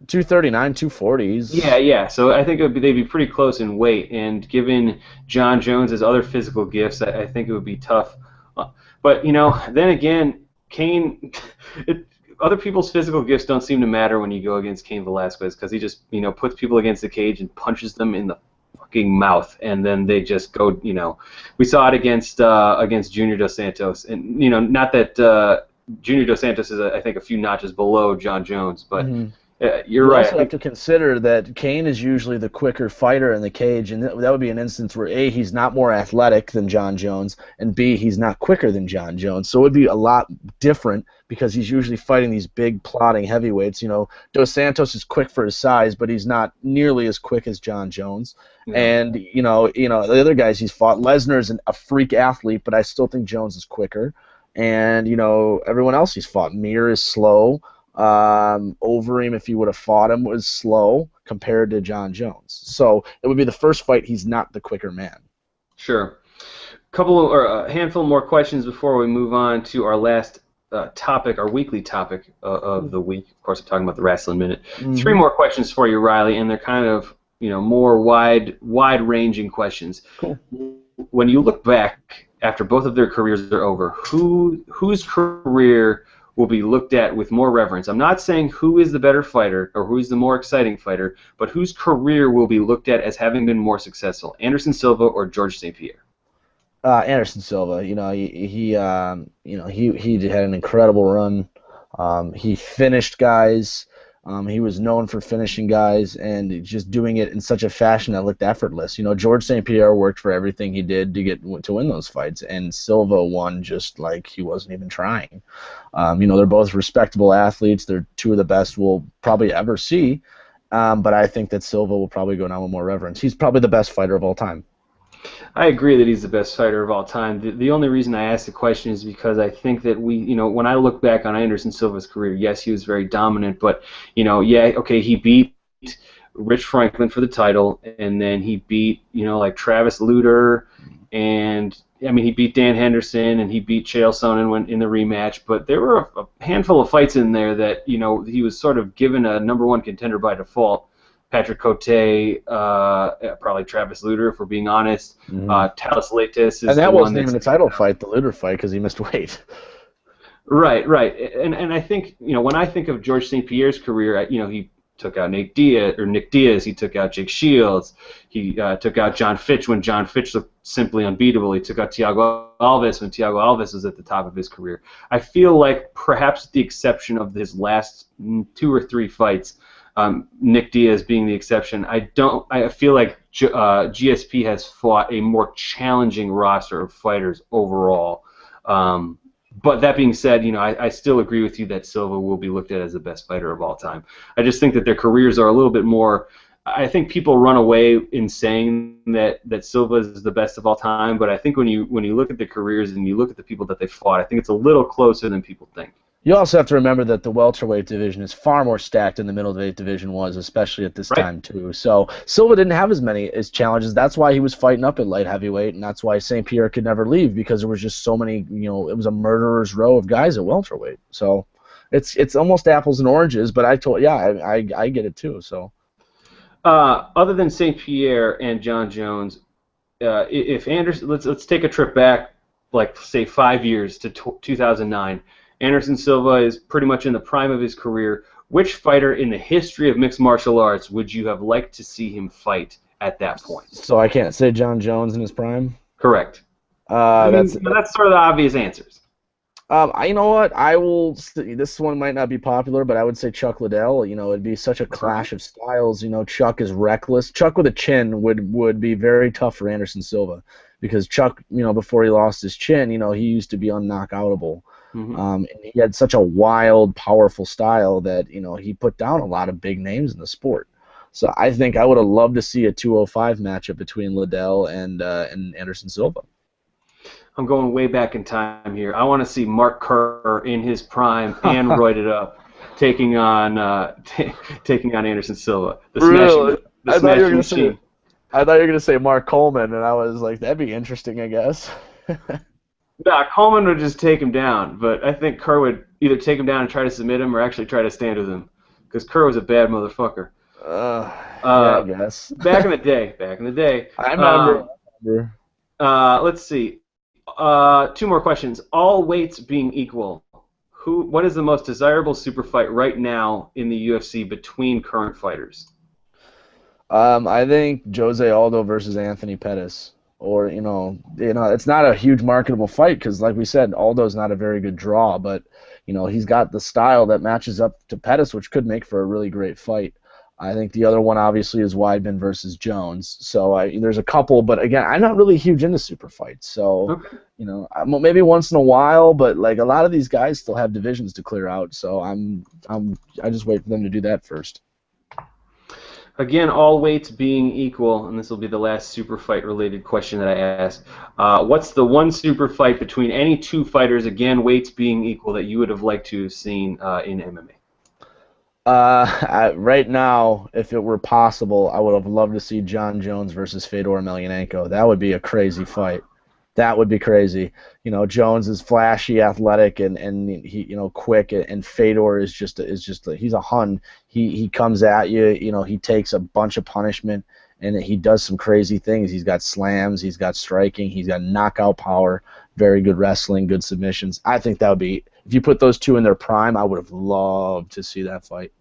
239, 240s. yeah, yeah. So I think they'd be pretty close in weight, and given John Jones's other physical gifts, I think it would be tough. But then again, Cain, other people's physical gifts don't seem to matter when you go against Cain Velasquez because he just puts people against the cage and punches them in the fucking mouth, and then they just go. We saw it against Junior Dos Santos, and not that Junior Dos Santos is I think a few notches below John Jones, but. Mhm. You're You right. also have to consider that Kane is usually the quicker fighter in the cage, and that would be an instance where A, he's not more athletic than John Jones, and B, he's not quicker than John Jones. So it would be a lot different because he's usually fighting these big, plodding heavyweights. Dos Santos is quick for his size, but he's not nearly as quick as John Jones. Yeah. And the other guys he's fought, Lesnar's a freak athlete, but I still think Jones is quicker. And everyone else he's fought, Mir is slow. Overeem, if he would have fought him, was slow compared to John Jones. So it would be the first fight he's not the quicker man. Sure. A handful more questions before we move on to our last topic, our weekly topic of the week. Of course, I'm talking about the Wrestling Minute. Mm-hmm. 3 more questions for you, Riley, and they're kind of more wide-ranging questions. Cool. When you look back after both of their careers are over, whose career will be looked at with more reverence? I'm not saying who is the better fighter or who is the more exciting fighter, but whose career will be looked at as having been more successful, Anderson Silva or George St. Pierre? Anderson Silva, he had an incredible run. He finished guys. He was known for finishing guys and just doing it in such a fashion that looked effortless. George St. Pierre worked for everything he did to win those fights, and Silva won just like he wasn't even trying. They're both respectable athletes. They're two of the best we'll probably ever see, but I think that Silva will probably go down with more reverence. He's probably the best fighter of all time. I agree that he's the best fighter of all time. The only reason I asked the question is because I think that when I look back on Anderson Silva's career, yes, he was very dominant, but, he beat Rich Franklin for the title, and then he beat, like Travis Lutter, and, he beat Dan Henderson, and he beat Chael Sonnen in the rematch, but there were a handful of fights in there that, he was sort of given a number one contender by default. Patrick Cote, probably Travis Lutter, if we're being honest. Mm-hmm. Talis Leites is and that wasn't even a title fight, the Lutter fight, because he missed weight. Right. And I think, when I think of George St. Pierre's career, he took out Nick Diaz, he took out Jake Shields, he took out John Fitch when John Fitch looked simply unbeatable, he took out Thiago Alves when Thiago Alves was at the top of his career. I feel like perhaps with the exception of his last 2 or 3 fights, Nick Diaz being the exception, I feel like GSP has fought a more challenging roster of fighters overall. But that being said, I still agree with you that Silva will be looked at as the best fighter of all time. I just think that their careers are a little bit more. I think people run away in saying that Silva is the best of all time, but I think when you look at the careers and you look at the people that they fought, I think it's a little closer than people think. You also have to remember that the welterweight division is far more stacked than the middleweight division was, especially at this Right. time too. So Silva didn't have as many as challenges. That's why he was fighting up at light heavyweight, and that's why St. Pierre could never leave, because there was just so many. It was a murderer's row of guys at welterweight. So it's almost apples and oranges. But I get it too. So Other than St. Pierre and John Jones, if Anderson, let's take a trip back, like say 5 years to 2009. Anderson Silva is pretty much in the prime of his career. Which fighter in the history of mixed martial arts would you have liked to see him fight at that point? so I can't say John Jones in his prime. Correct. I mean, That's that's sort of the obvious answers. You know what? This one might not be popular, but I would say Chuck Liddell. It'd be such a clash of styles. Chuck is reckless. Chuck with a chin would be very tough for Anderson Silva, because Chuck, before he lost his chin, he used to be unknockoutable. And he had such a wild, powerful style that he put down a lot of big names in the sport. So I think I would have loved to see a 205 matchup between Liddell and Anderson Silva. I'm going way back in time here. I want to see Mark Kerr in his prime and roided up, taking on Anderson Silva. Really? I thought you were machine. going to say Mark Coleman, and I was like, that'd be interesting, I guess. Nah, Coleman would just take him down, but I think Kerr would either take him down and try to submit him, or actually try to stand with him, because Kerr was a bad motherfucker. Yeah, I guess. Back in the day. I remember. Let's see. 2 more questions. All weights being equal, what is the most desirable super fight right now in the UFC between current fighters? I think Jose Aldo versus Anthony Pettis. Or it's not a huge marketable fight because, like we said, Aldo's not a very good draw, but he's got the style that matches up to Pettis, which could make for a really great fight. I think the other one obviously is Weidman versus Jones. So there's a couple, but again, I'm not really huge into super fights. So Okay. Maybe once in a while, but like a lot of these guys still have divisions to clear out. So I just wait for them to do that first. Again, all weights being equal, and this will be the last super fight related question that I ask. What's the one super fight between any 2 fighters, again, weights being equal, that you would have liked to have seen in MMA? Right now, if it were possible, I would have loved to see John Jones versus Fedor Emelianenko. That would be a crazy fight. That would be crazy. Jones is flashy, athletic, and he quick, and Fedor is just he's a Hun. He comes at you. He takes a bunch of punishment, and he does some crazy things. He's got slams, he's got striking, he's got knockout power, very good wrestling, good submissions. I think that would be, if you put those 2 in their prime, I would have loved to see that fight.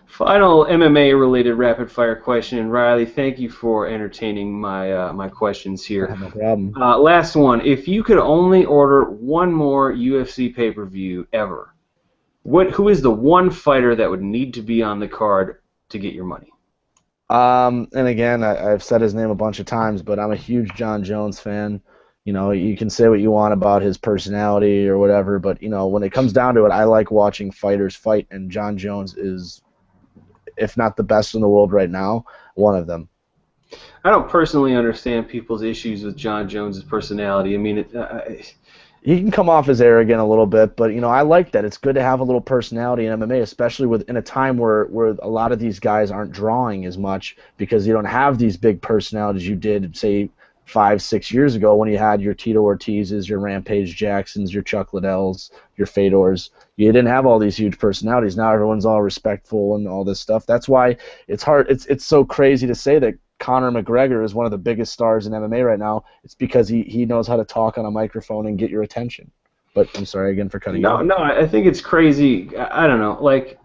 Final MMA-related rapid-fire question, Riley. Thank you for entertaining my questions here. No problem. Last one. If you could only order one more UFC pay-per-view ever, who is the one fighter that would need to be on the card to get your money? And again, I've said his name a bunch of times, but I'm a huge John Jones fan. You can say what you want about his personality or whatever, but when it comes down to it, I like watching fighters fight, and John Jones is, if not the best in the world right now, one of them. I don't personally understand people's issues with John Jones' personality. I mean, he can come off as arrogant a little bit, but I like that. It's good to have a little personality in MMA, especially in a time where a lot of these guys aren't drawing as much because you don't have these big personalities you did, say, 5-6 years ago, when you had your Tito Ortizes, your Rampage Jacksons, your Chuck Liddells, your Fedors. You didn't have all these huge personalities. Now everyone's all respectful and all this stuff. That's why it's hard. It's so crazy to say that Conor McGregor is one of the biggest stars in MMA right now. It's because he knows how to talk on a microphone and get your attention. But I'm sorry again for cutting you off. No, I think it's crazy. I don't know. Like,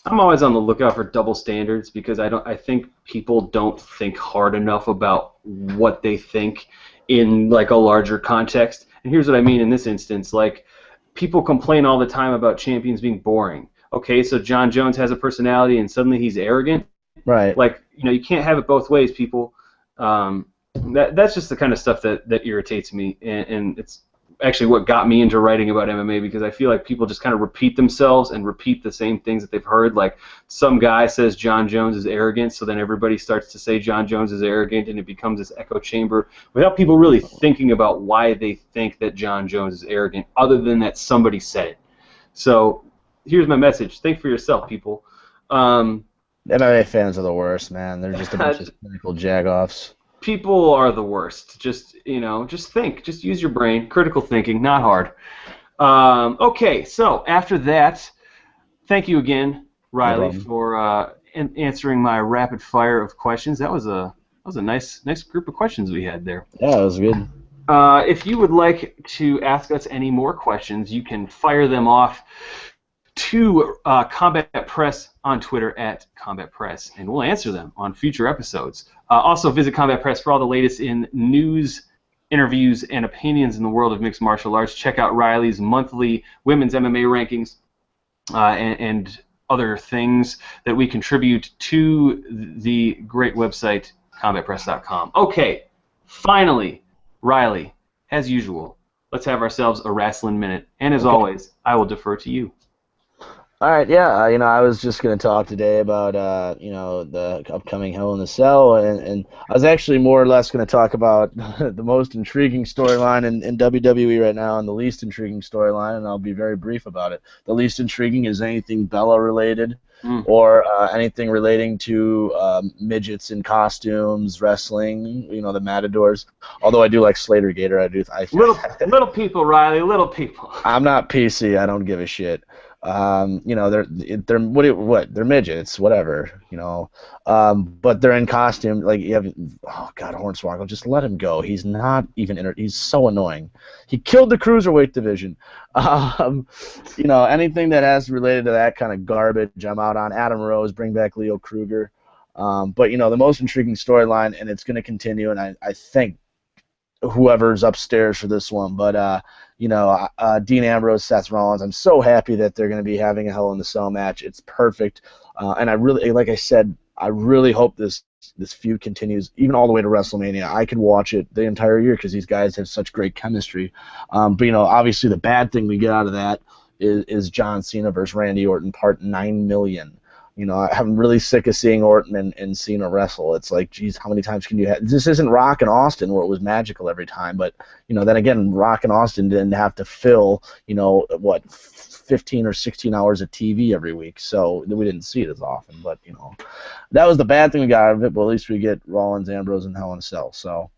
I'm always on the lookout for double standards because I think people don't think hard enough about what they think in like a larger context. And here's what I mean in this instance. Like, people complain all the time about champions being boring. Okay, so John Jones has a personality and suddenly he's arrogant. Right. Like, you can't have it both ways, people. That's just the kind of stuff that irritates me, and it's actually what got me into writing about MMA, because I feel like people just kind of repeat themselves and repeat the same things that they've heard. Like, some guy says John Jones is arrogant, so then everybody starts to say John Jones is arrogant, and it becomes this echo chamber without people really thinking about why they think that John Jones is arrogant, other than that somebody said it. So here's my message. Think for yourself, people. MMA fans are the worst, man. They're just a bunch of cynical jagoffs. People are the worst. Just just think. Just use your brain. Critical thinking, not hard. Okay, so after that, thank you again, No Riley, problem. for answering my rapid fire of questions. That was a nice group of questions we had there. Yeah, it was good. If you would like to ask us any more questions, you can fire them off to Combat Press on Twitter at Combat Press, and we'll answer them on future episodes. Also, visit Combat Press for all the latest in news, interviews, and opinions in the world of mixed martial arts. Check out Riley's monthly women's MMA rankings and other things that we contribute to the great website, combatpress.com. Okay, finally, Riley, as usual, let's have ourselves a wrestling minute. And as always, I will defer to you. All right, yeah. I was just going to talk today about the upcoming Hell in a Cell, and I was actually more or less going to talk about the most intriguing storyline in WWE right now, and the least intriguing storyline, and I'll be very brief about it. The least intriguing is anything Bella related, or anything relating to midgets in costumes, wrestling, the Matadors. Although I do like Slater Gator, Little people, Riley, little people. I'm not PC. I don't give a shit. They're they're midgets, whatever, but they're in costume. Like you have, oh God, Hornswoggle, just let him go. He's not even he's so annoying. He killed the cruiserweight division. Anything that has related to that kind of garbage, I'm out on. Adam Rose, bring back Leo Kruger. But the most intriguing storyline, and it's going to continue, and I think whoever's upstairs for this one, but Dean Ambrose, Seth Rollins. I'm so happy that they're going to be having a Hell in the Cell match. It's perfect, and I really, like I said, I really hope this feud continues even all the way to WrestleMania. I could watch it the entire year because these guys have such great chemistry. But obviously the bad thing we get out of that is John Cena versus Randy Orton, part 9 million. I'm really sick of seeing Orton and Cena wrestle. It's like, geez, how many times can you have? This isn't Rock and Austin where it was magical every time, but then again, Rock and Austin didn't have to fill 15 or 16 hours of TV every week, so we didn't see it as often. But that was the bad thing we got out of it. But at least we get Rollins, Ambrose, and Hell in a Cell. So.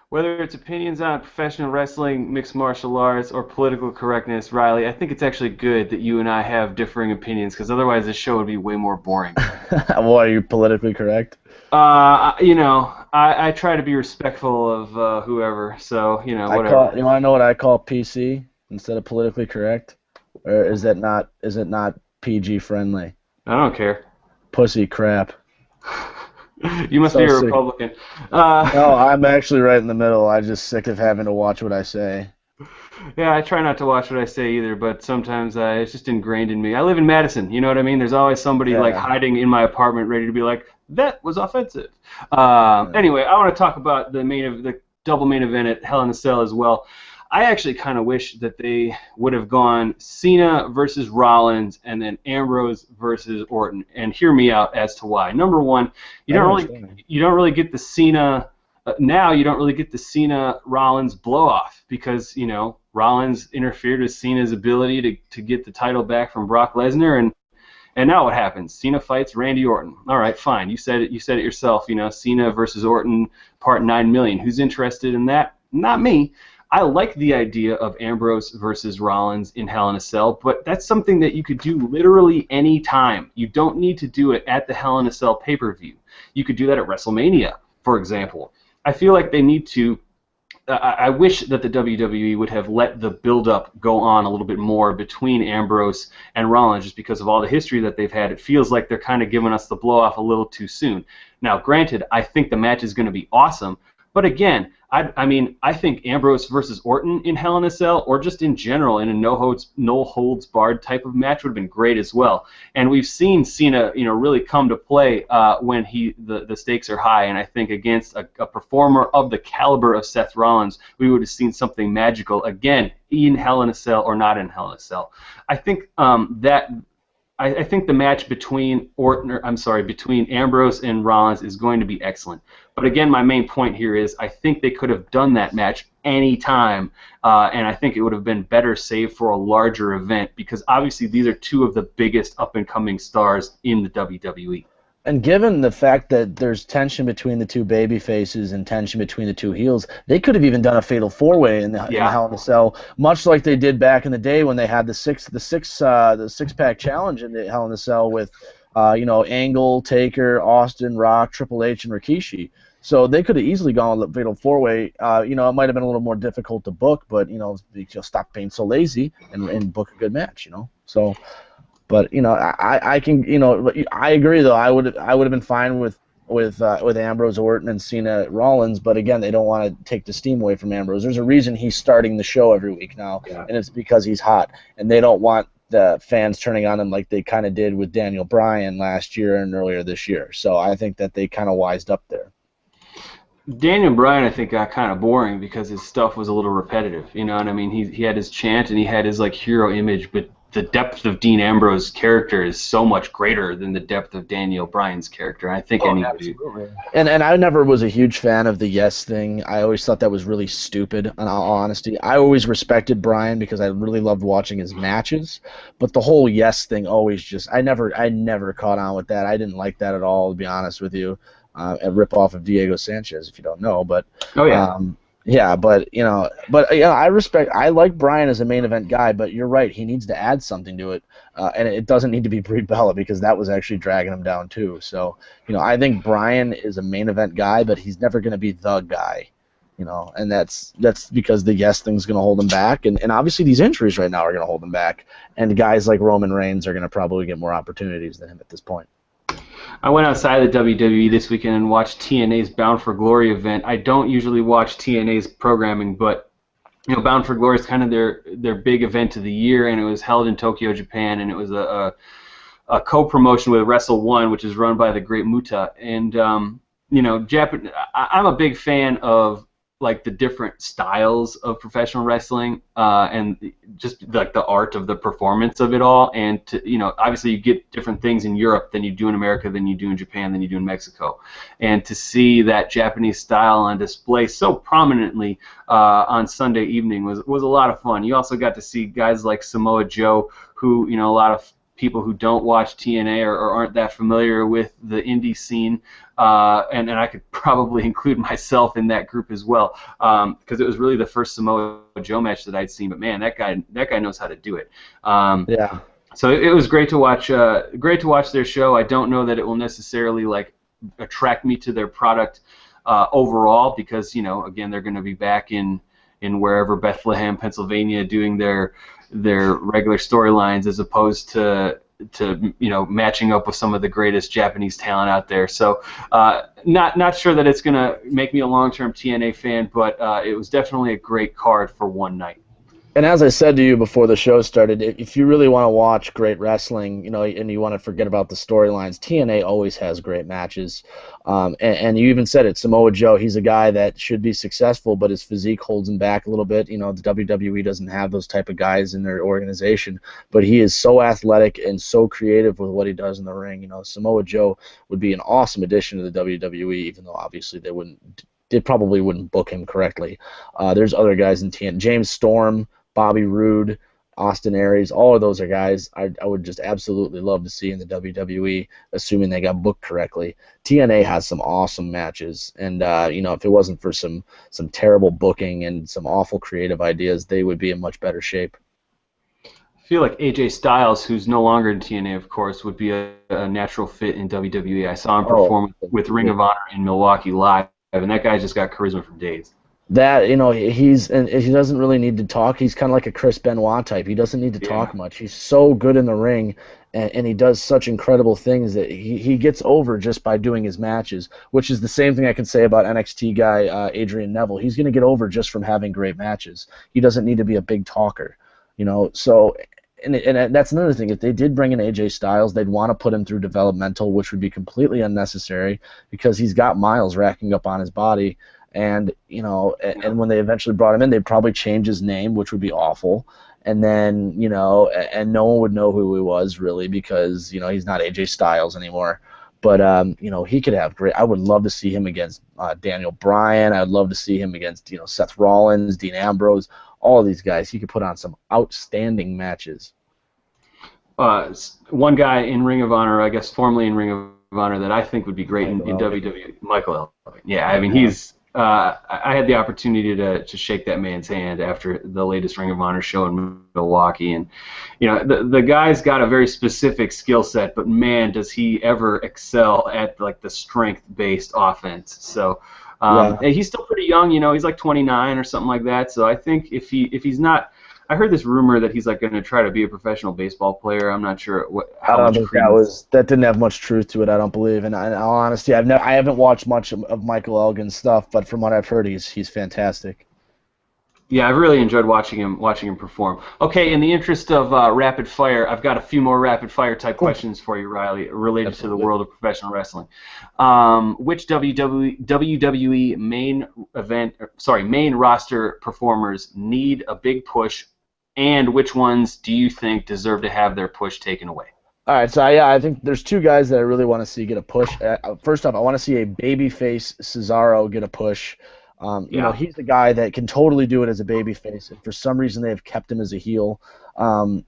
Whether it's opinions on professional wrestling, mixed martial arts, or political correctness, Riley, I think it's actually good that you and I have differing opinions, because otherwise this show would be way more boring. Well, are you politically correct? I try to be respectful of whoever, so, whatever. You want to know what I call PC instead of politically correct? Or is it not PG friendly? I don't care. Pussy crap. You must be a Republican. No, I'm actually right in the middle. I'm just sick of having to watch what I say. Yeah, I try not to watch what I say either, but sometimes it's just ingrained in me. I live in Madison, you know what I mean? There's always somebody hiding in my apartment ready to be like, that was offensive. Anyway, I want to talk about the double main event at Hell in a Cell as well. I actually kind of wish that they would have gone Cena versus Rollins and then Ambrose versus Orton. And hear me out as to why. Number one, you don't really get the Cena now. You don't really get the Cena Rollins blow off because Rollins interfered with Cena's ability to get the title back from Brock Lesnar, and now what happens? Cena fights Randy Orton. All right, fine. You said it yourself. Cena versus Orton, part 9 million. Who's interested in that? Not me. I like the idea of Ambrose versus Rollins in Hell in a Cell, but that's something that you could do literally any time. You don't need to do it at the Hell in a Cell pay-per-view. You could do that at WrestleMania, for example. I feel like they need to. I wish that the WWE would have let the build-up go on a little bit more between Ambrose and Rollins, just because of all the history that they've had. It feels like they're kind of giving us the blow-off a little too soon. Now, granted, I think the match is going to be awesome, but again, I think Ambrose versus Orton in Hell in a Cell, or just in general in a no holds barred type of match, would have been great as well. And we've seen Cena, really come to play when the stakes are high. And I think against a performer of the caliber of Seth Rollins, we would have seen something magical again in Hell in a Cell or not in Hell in a Cell. I think I think the match between Ambrose and Rollins is going to be excellent. But again, my main point here is I think they could have done that match any time, and I think it would have been better saved for a larger event because obviously these are two of the biggest up-and-coming stars in the WWE. And given the fact that there's tension between the two baby faces and tension between the two heels, they could have even done a fatal four-way in the Yeah. Hell in a Cell, much like they did back in the day when they had the six-pack challenge in the Hell in a Cell with, Angle, Taker, Austin, Rock, Triple H, and Rikishi. So they could have easily gone with a fatal four-way. It might have been a little more difficult to book, but stop being so lazy and book a good match. So. But I can I agree though. I would have been fine with Ambrose, Orton, and Cena, Rollins. But again, they don't want to take the steam away from Ambrose. There's a reason he's starting the show every week now, Yeah. and it's because he's hot. And they don't want the fans turning on him like they kind of did with Daniel Bryan last year and earlier this year. So I think that they kind of wised up there. Daniel Bryan, I think, got kind of boring because his stuff was a little repetitive. You know what I mean? He had his chant and he had his like hero image, but the depth of Dean Ambrose's character is so much greater than the depth of Daniel Bryan's character. I think anybody. Absolutely. And I never was a huge fan of the yes thing. I always thought that was really stupid, in all honesty. I always respected Bryan because I really loved watching his matches, but the whole yes thing always I never caught on with that. I didn't like that at all, to be honest with you. A rip off of Diego Sanchez, if you don't know, but Oh yeah. yeah, but I like Bryan as a main event guy, but you're right, he needs to add something to it, and it doesn't need to be Brie Bella because that was actually dragging him down too. So I think Bryan is a main event guy, but he's never going to be the guy, and that's because the yes thing's going to hold him back, and obviously these injuries right now are going to hold him back, and guys like Roman Reigns are going to probably get more opportunities than him at this point. I went outside the WWE this weekend and watched TNA's Bound for Glory event. I don't usually watch TNA's programming, but Bound for Glory is kind of their big event of the year, and it was held in Tokyo, Japan, and it was a co-promotion with Wrestle One, which is run by the Great Muta. And I'm a big fan of like the different styles of professional wrestling and just like the art of the performance of it all. And obviously you get different things in Europe than you do in America, than you do in Japan, than you do in Mexico. And to see that Japanese style on display so prominently on Sunday evening was a lot of fun. You also got to see guys like Samoa Joe, who a lot of people who don't watch TNA or aren't that familiar with the indie scene, and I could probably include myself in that group as well, because it was really the first Samoa Joe match that I'd seen. But man, that guy knows how to do it. Yeah. So it was great to watch. Great to watch their show. I don't know that it will necessarily like attract me to their product overall, because again, they're going to be back in wherever, Bethlehem, Pennsylvania, doing their regular storylines as opposed to matching up with some of the greatest Japanese talent out there. So not sure that it's going to make me a long-term TNA fan, but it was definitely a great card for one night. And as I said to you before the show started, if you really want to watch great wrestling, and you want to forget about the storylines, TNA always has great matches. And you even said it, Samoa Joe, he's a guy that should be successful, but his physique holds him back a little bit. The WWE doesn't have those type of guys in their organization, but he is so athletic and so creative with what he does in the ring. Samoa Joe would be an awesome addition to the WWE, even though obviously they probably wouldn't book him correctly. There's other guys in TNA, James Storm, Bobby Roode, Austin Aries, all of those are guys I would just absolutely love to see in the WWE, assuming they got booked correctly. TNA has some awesome matches, and if it wasn't for some terrible booking and some awful creative ideas, they would be in much better shape. I feel like AJ Styles, who's no longer in TNA, of course, would be a natural fit in WWE. I saw him perform with Ring of Honor in Milwaukee live, and that guy's just got charisma for days. That he doesn't really need to talk. He's kind of like a Chris Benoit type. He doesn't need to talk much. He's so good in the ring, and he does such incredible things that he gets over just by doing his matches, which is the same thing I can say about NXT guy Adrian Neville. He's going to get over just from having great matches. He doesn't need to be a big talker, So, and that's another thing. If they did bring in AJ Styles, they'd want to put him through developmental, which would be completely unnecessary because he's got miles racking up on his body. And and when they eventually brought him in, they'd probably change his name, which would be awful. And then and no one would know who he was really because he's not AJ Styles anymore. But he could have great. I would love to see him against Daniel Bryan. I would love to see him against Seth Rollins, Dean Ambrose, all of these guys. He could put on some outstanding matches. One guy in Ring of Honor, I guess formerly in Ring of Honor, that I think would be great in WWE, Michael Elgin. Yeah, I mean he's. I had the opportunity to shake that man's hand after the latest Ring of Honor show in Milwaukee, and the guy's got a very specific skill set, but man, does he ever excel at like the strength-based offense. So he's still pretty young, he's like 29 or something like that. So I think if he's not, I heard this rumor that he's like going to try to be a professional baseball player. I'm not sure I don't think that didn't have much truth to it. I don't believe. And in all honesty, I haven't watched much of Michael Elgin's stuff, but from what I've heard, he's fantastic. Yeah, I've really enjoyed watching him perform. Okay, in the interest of rapid fire, I've got a few more rapid fire type questions for you, Riley, related to the world of professional wrestling. Which WWE main roster performers need a big push, and which ones do you think deserve to have their push taken away? All right, so I think there's two guys that I really want to see get a push. First off, I want to see a babyface Cesaro get a push. He's the guy that can totally do it as a babyface, and for some reason they have kept him as a heel.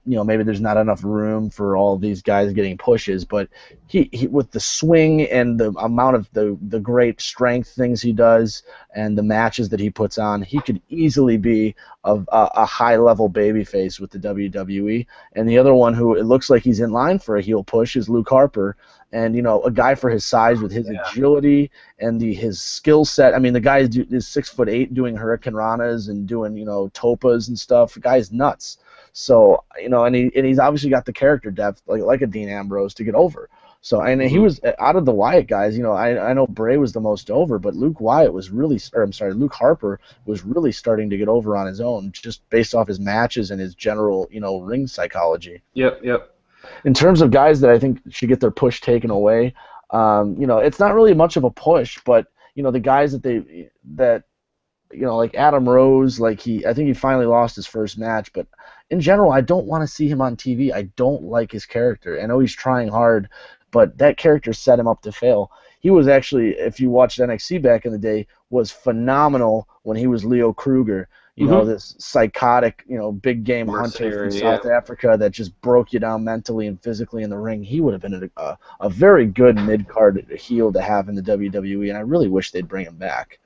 Maybe there's not enough room for all of these guys getting pushes, but he with the swing and the amount of the great strength things he does and the matches that he puts on, he could easily be a high-level babyface with the WWE. And the other one who it looks like he's in line for a heel push is Luke Harper. And, a guy for his size with his agility and his skill set. I mean, the guy is 6'8", doing Hurricane Ranas and doing, topas and stuff. The guy's nuts. So, and he's obviously got the character depth, like a Dean Ambrose, to get over. So, and he was, out of the Wyatt guys, I know Bray was the most over, but Luke Harper was really starting to get over on his own, just based off his matches and his general, ring psychology. Yep. In terms of guys that I think should get their push taken away, it's not really much of a push, but the guys that like Adam Rose, I think he finally lost his first match, but in general, I don't want to see him on TV. I don't like his character. I know he's trying hard, but that character set him up to fail. He was actually, if you watched NXT back in the day, was phenomenal when he was Leo Kruger. This psychotic, big game hunter from South Africa that just broke you down mentally and physically in the ring. He would have been a very good mid-card heel to have in the WWE, and I really wish they'd bring him back.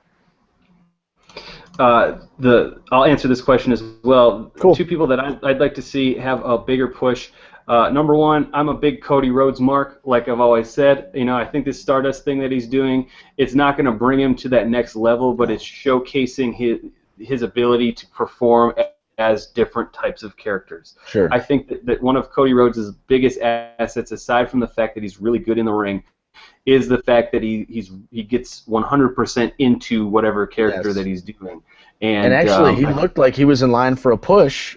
I'll answer this question as well. Cool. Two people that I'd like to see have a bigger push. Number one, I'm a big Cody Rhodes mark, like I've always said. I think this Stardust thing that he's doing, it's not going to bring him to that next level, but it's showcasing his ability to perform as different types of characters. Sure. I think that one of Cody Rhodes' biggest assets, aside from the fact that he's really good in the ring, is the fact that he gets 100% into whatever character that he's doing. And actually, he looked like he was in line for a push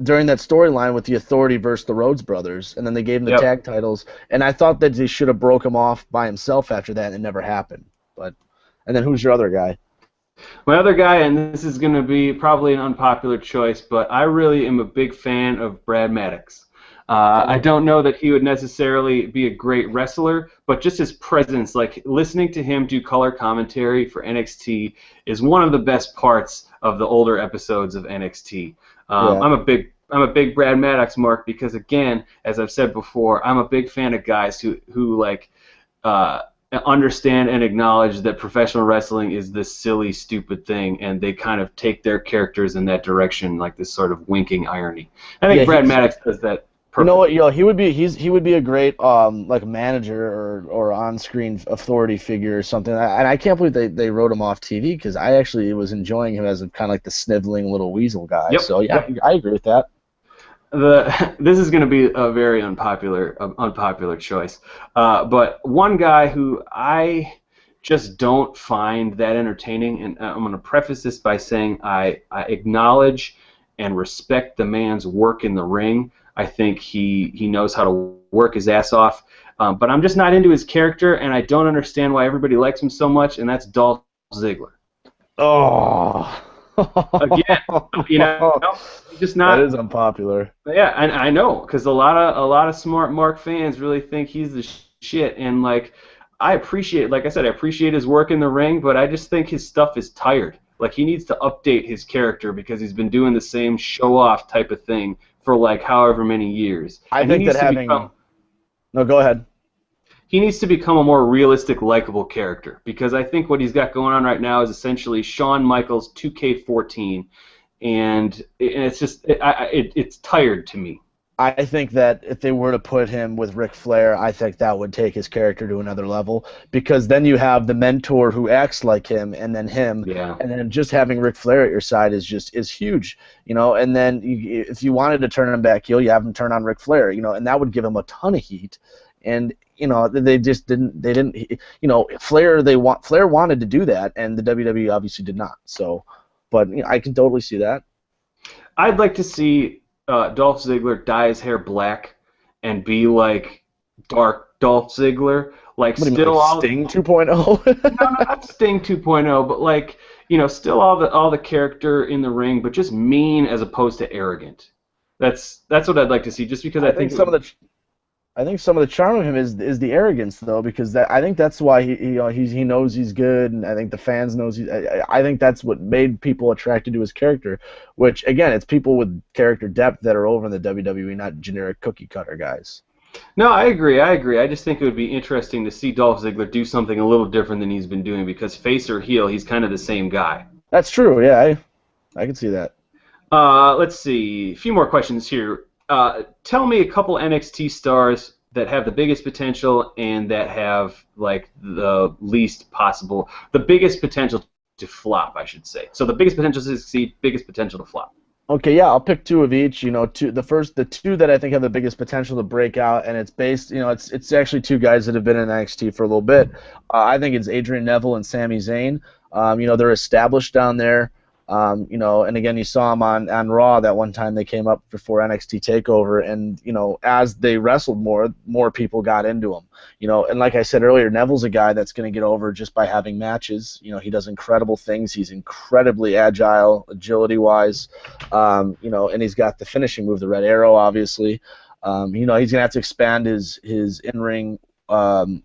during that storyline with the Authority versus the Rhodes brothers, and then they gave him the tag titles. And I thought that they should have broke him off by himself after that, and it never happened. And then who's your other guy? My other guy, and this is going to be probably an unpopular choice, but I really am a big fan of Brad Maddox. I don't know that he would necessarily be a great wrestler, but just his presence, like listening to him do color commentary for NXT, is one of the best parts of the older episodes of NXT. I'm a big Brad Maddox mark because, again, as I've said before, I'm a big fan of guys who understand and acknowledge that professional wrestling is this silly, stupid thing, and they kind of take their characters in that direction, like this sort of winking irony. I think Brad Maddox does that perfect. You know what? He would be a great manager or on-screen authority figure or something. And I can't believe they wrote him off TV because I actually was enjoying him as kind of like the sniveling little weasel guy. Yep. So yeah, I agree with that. This is going to be a very unpopular choice, but one guy who I just don't find that entertaining, and I'm going to preface this by saying I acknowledge and respect the man's work in the ring. I think he knows how to work his ass off, but I'm just not into his character, and I don't understand why everybody likes him so much, and that's Dolph Ziggler. Oh. Again, he's just not. That is unpopular. Yeah, I know, because a lot of smart Mark fans really think he's the shit. And like, I appreciate, like I said, I appreciate his work in the ring, but I just think his stuff is tired. Like, he needs to update his character because he's been doing the same show-off type of thing for like however many years. I And he think that needs to having become no, go ahead. he needs to become a more realistic, likable character because I think what he's got going on right now is essentially Shawn Michaels 2K14, and it's just it's tired to me. I think that if they were to put him with Ric Flair, I think that would take his character to another level because then you have the mentor who acts like him, Yeah. and then just having Ric Flair at your side is huge, you know. And then if you wanted to turn him back heel, you have him turn on Ric Flair, you know, and that would give him a ton of heat. And you know they just didn't you know Flair wanted to do that, and the WWE obviously did not. So, but you know, I can totally see that. I'd like to see Dolph Ziggler dye his hair black and be like dark Dolph Ziggler, like What do you mean, still like all Sting 2.0? no, not Sting 2.0, but like still all the character in the ring, but just mean as opposed to arrogant. That's what I'd like to see, just because I I think think it some would. of the I think some of the charm of him is the arrogance though, because I think that's why he knows he's good, and I think the fans knows I think that's what made people attracted to his character, which again it's people with character depth that are over in the WWE, not generic cookie cutter guys. No, I agree. I agree. I just think it would be interesting to see Dolph Ziggler do something a little different than he's been doing because face or heel, he's kind of the same guy. That's true. Yeah, I can see that. Let's see. A few more questions here. Tell me a couple NXT stars that have the biggest potential and that have like the biggest potential to flop, I should say. So the biggest potential to succeed, biggest potential to flop. Okay, yeah, I'll pick two of each. You know, the two that I think have the biggest potential to break out, and it's based, you know, it's actually two guys that have been in NXT for a little bit. I think it's Adrian Neville and Sami Zayn. You know, they're established down there. You know, and again, you saw them on Raw that one time they came up before NXT Takeover, and you know, as they wrestled more people got into them. You know, and like I said earlier, Neville's a guy that's going to get over just by having matches. You know, he does incredible things. He's incredibly agile, agility-wise. You know, and he's got the finishing move, the Red Arrow, obviously. You know, he's going to have to expand his in-ring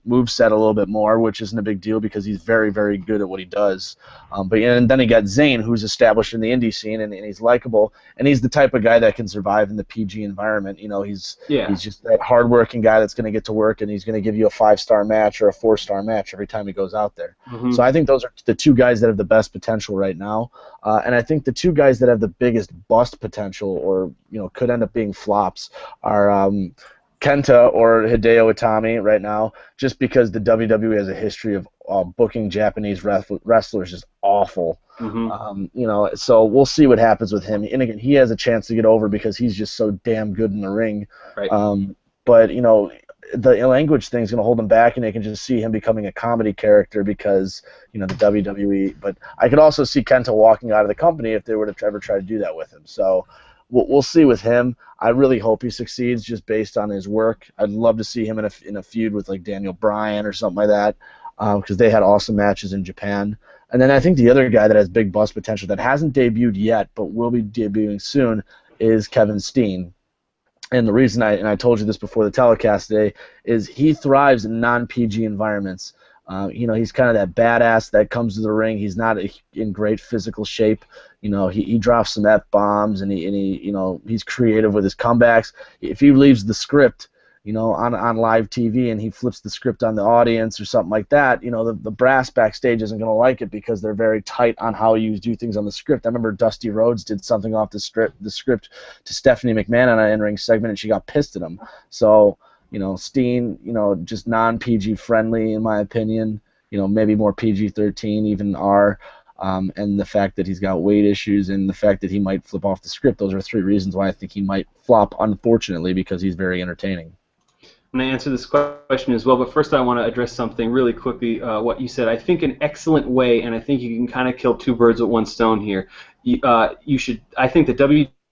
move set a little bit more, which isn't a big deal because he's very, very good at what he does. And then he got Zayn, who's established in the indie scene, and he's likable, and he's the type of guy that can survive in the PG environment. You know, he's just that hardworking guy that's going to get to work, and he's going to give you a 5-star match or a 4-star match every time he goes out there. Mm-hmm. So I think those are the two guys that have the best potential right now, and I think the two guys that have the biggest bust potential, or you know, could end up being flops, are Kenta or Hideo Itami right now, just because the WWE has a history of booking Japanese wrestlers just awful. Mm-hmm. You know, so we'll see what happens with him. And again, he has a chance to get over because he's just so damn good in the ring. Right. But you know, the language thing's going to hold him back, and they can just see him becoming a comedy character because you know the WWE. But I could also see Kenta walking out of the company if they were to ever try to do that with him. So. We'll see with him. I really hope he succeeds just based on his work. I'd love to see him in a feud with like Daniel Bryan or something like that because they had awesome matches in Japan. And then I think the other guy that has big bust potential that hasn't debuted yet but will be debuting soon is Kevin Steen. And the reason I told you this before the telecast today is he thrives in non-PG environments. You know, he's kind of that badass that comes to the ring. He's not in great physical shape. You know, he drops some F-bombs, and he you know, he's creative with his comebacks. If he leaves the script, you know, on live TV and he flips the script on the audience or something like that, you know, the brass backstage isn't going to like it because they're very tight on how you do things on the script. I remember Dusty Rhodes did something off the script to Stephanie McMahon on an in-ring segment, and she got pissed at him. So, you know, Steen, you know, just non-PG friendly in my opinion. You know, maybe more PG-13, even R. And the fact that he's got weight issues and the fact that he might flip off the script, those are three reasons why I think he might flop, unfortunately, because he's very entertaining. I'm going to answer this question as well, but first I want to address something really quickly, what you said. I think an excellent way, and I think you can kind of kill two birds with one stone here. I think the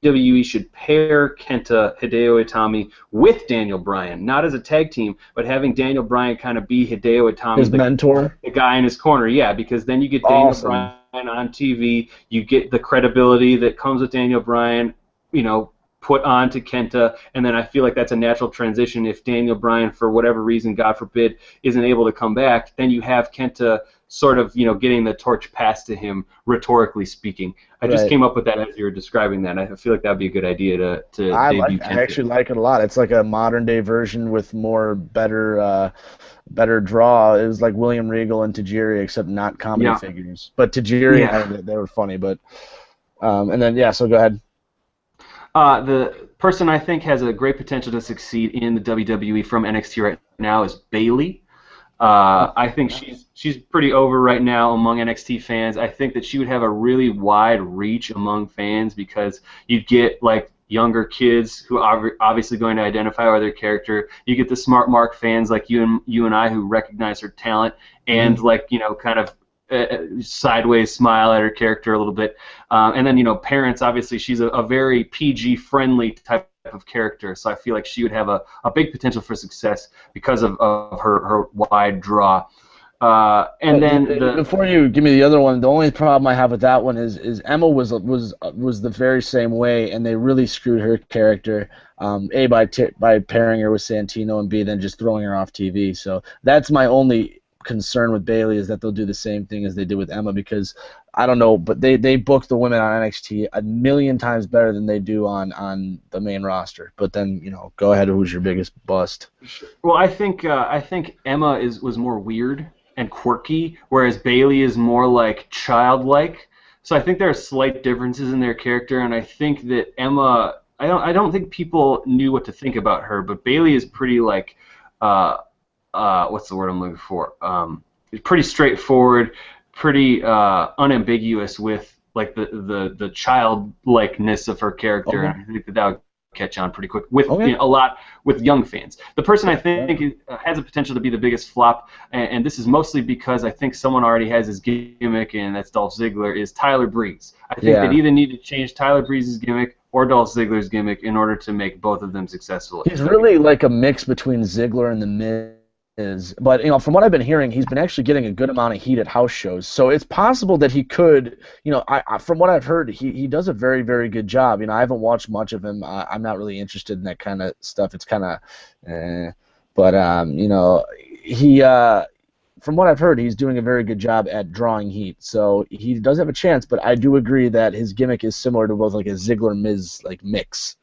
WWE should pair Kenta Hideo Itami with Daniel Bryan, not as a tag team, but having Daniel Bryan kind of be Hideo Itami, his mentor, the guy in his corner. Yeah, because then you get Daniel Bryan on TV, you get the credibility that comes with Daniel Bryan, you know, put on to Kenta, and then I feel like that's a natural transition. If Daniel Bryan, for whatever reason, God forbid, isn't able to come back, then you have Kenta sort of, getting the torch passed to him, rhetorically speaking. I just Right. came up with that as you were describing that. I feel like that would be a good idea to debut I Kenta. actually like it a lot. It's like a modern day version with better draw. It was like William Regal and Tajiri, except not comedy Yeah, figures. But Tajiri, yeah. they were funny. But and then yeah, so go ahead. The person I think has a great potential to succeed in the WWE from NXT right now is Bayley. I think she's pretty over right now among NXT fans. I think that she would have a really wide reach among fans because you'd get like younger kids who are obviously going to identify with her character. You get the smart mark fans like you and I who recognize her talent and like kind of sideways smile at her character a little bit. And then parents, obviously she's a very PG friendly type of character, so I feel like she would have a big potential for success because of her wide draw. And then Before you give me the other one, the only problem I have with that one is Emma was the very same way, and they really screwed her character. A by pairing her with Santino, and B then just throwing her off TV. So that's my only concern with Bayley, is that they'll do the same thing as they did with Emma, because I don't know, but they book the women on NXT a million times better than they do on the main roster. But then go ahead, who's your biggest bust? Well, I think Emma was more weird and quirky, whereas Bayley is more like childlike. So I think there are slight differences in their character, and I think that Emma, I don't think people knew what to think about her, but Bayley is pretty like what's the word I'm looking for? Pretty straightforward, pretty unambiguous with like the childlikeness of her character, and I think that would catch on pretty quick with a lot with young fans. The person I think has a potential to be the biggest flop, and this is mostly because I think someone already has his gimmick, and that's Dolph Ziggler, is Tyler Breeze. I think they either need to change Tyler Breeze's gimmick or Dolph Ziggler's gimmick in order to make both of them successful. He's really like a mix between Ziggler and The Miz. But from what I've been hearing, he's been actually getting a good amount of heat at house shows. So it's possible that he could, from what I've heard, he does a very, very good job. I haven't watched much of him. I'm not really interested in that kind of stuff. It's kind of, but he, from what I've heard, he's doing a very good job at drawing heat. So he does have a chance. But I do agree that his gimmick is similar to both like a Ziggler Miz like mix.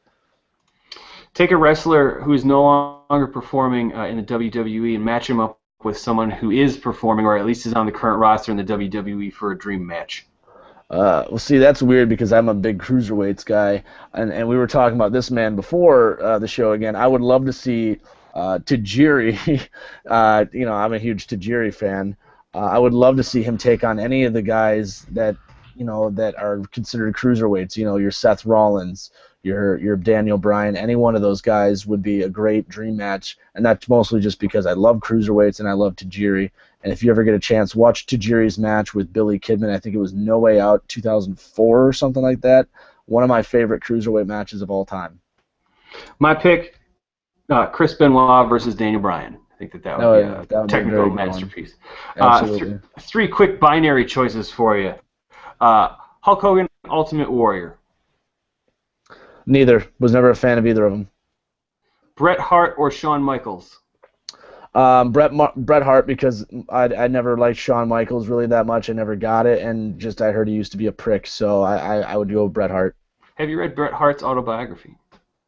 Take a wrestler who is no longer performing in the WWE and match him up with someone who is performing, or at least is on the current roster in the WWE, for a dream match. Well, see, that's weird because I'm a big cruiserweights guy, and we were talking about this man before the show again. I would love to see Tajiri. I'm a huge Tajiri fan. I would love to see him take on any of the guys that that are considered cruiserweights. Your Seth Rollins, your Daniel Bryan, any one of those guys would be a great dream match, and that's mostly just because I love cruiserweights and I love Tajiri. And if you ever get a chance, watch Tajiri's match with Billy Kidman. I think it was No Way Out 2004 or something like that. One of my favorite cruiserweight matches of all time. My pick, Chris Benoit versus Daniel Bryan. I think that would be a technical masterpiece. Three quick binary choices for you. Hulk Hogan, Ultimate Warrior. Neither. Was never a fan of either of them. Bret Hart or Shawn Michaels? Bret Hart, because I never liked Shawn Michaels really that much. I never got it, and just I heard he used to be a prick, so I would go with Bret Hart. Have you read Bret Hart's autobiography?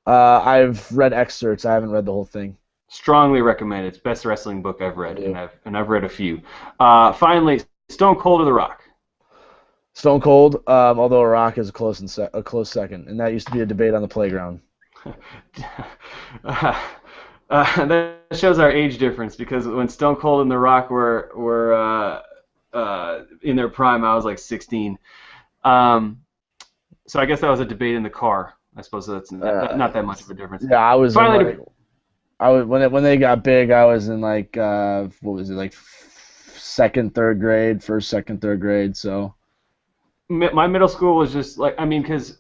I've read excerpts. I haven't read the whole thing. Strongly recommend it. It's the best wrestling book I've read, and I've read a few. Finally, Stone Cold or The Rock? Stone Cold, although Rock is a close second, and that used to be a debate on the playground. That shows our age difference, because when Stone Cold and The Rock were in their prime, I was like 16. So I guess that was a debate in the car. I suppose that's not that much of a difference. Yeah, I was. Finally, when they got big, I was in like what was it, like second, third grade, second, third grade. So my middle school was just like, because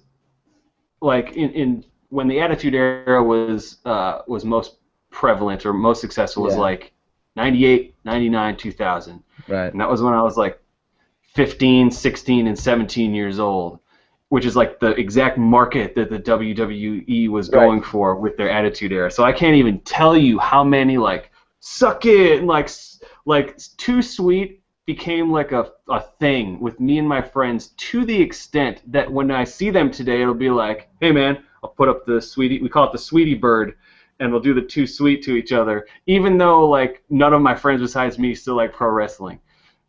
like in when the Attitude Era was most prevalent or most successful was like 98, 99, 2000. Right. And that was when I was like 15, 16, and 17 years old. which is like the exact market that the WWE was Right. going for with their Attitude Era. So I can't even tell you how many like suck it and like Too Sweet became like a thing with me and my friends to the extent that when I see them today, it'll be like, hey man, I'll put up the sweetie. We call it the Sweetie Bird, and we'll do the Too Sweet to each other, even though like none of my friends besides me still like pro wrestling.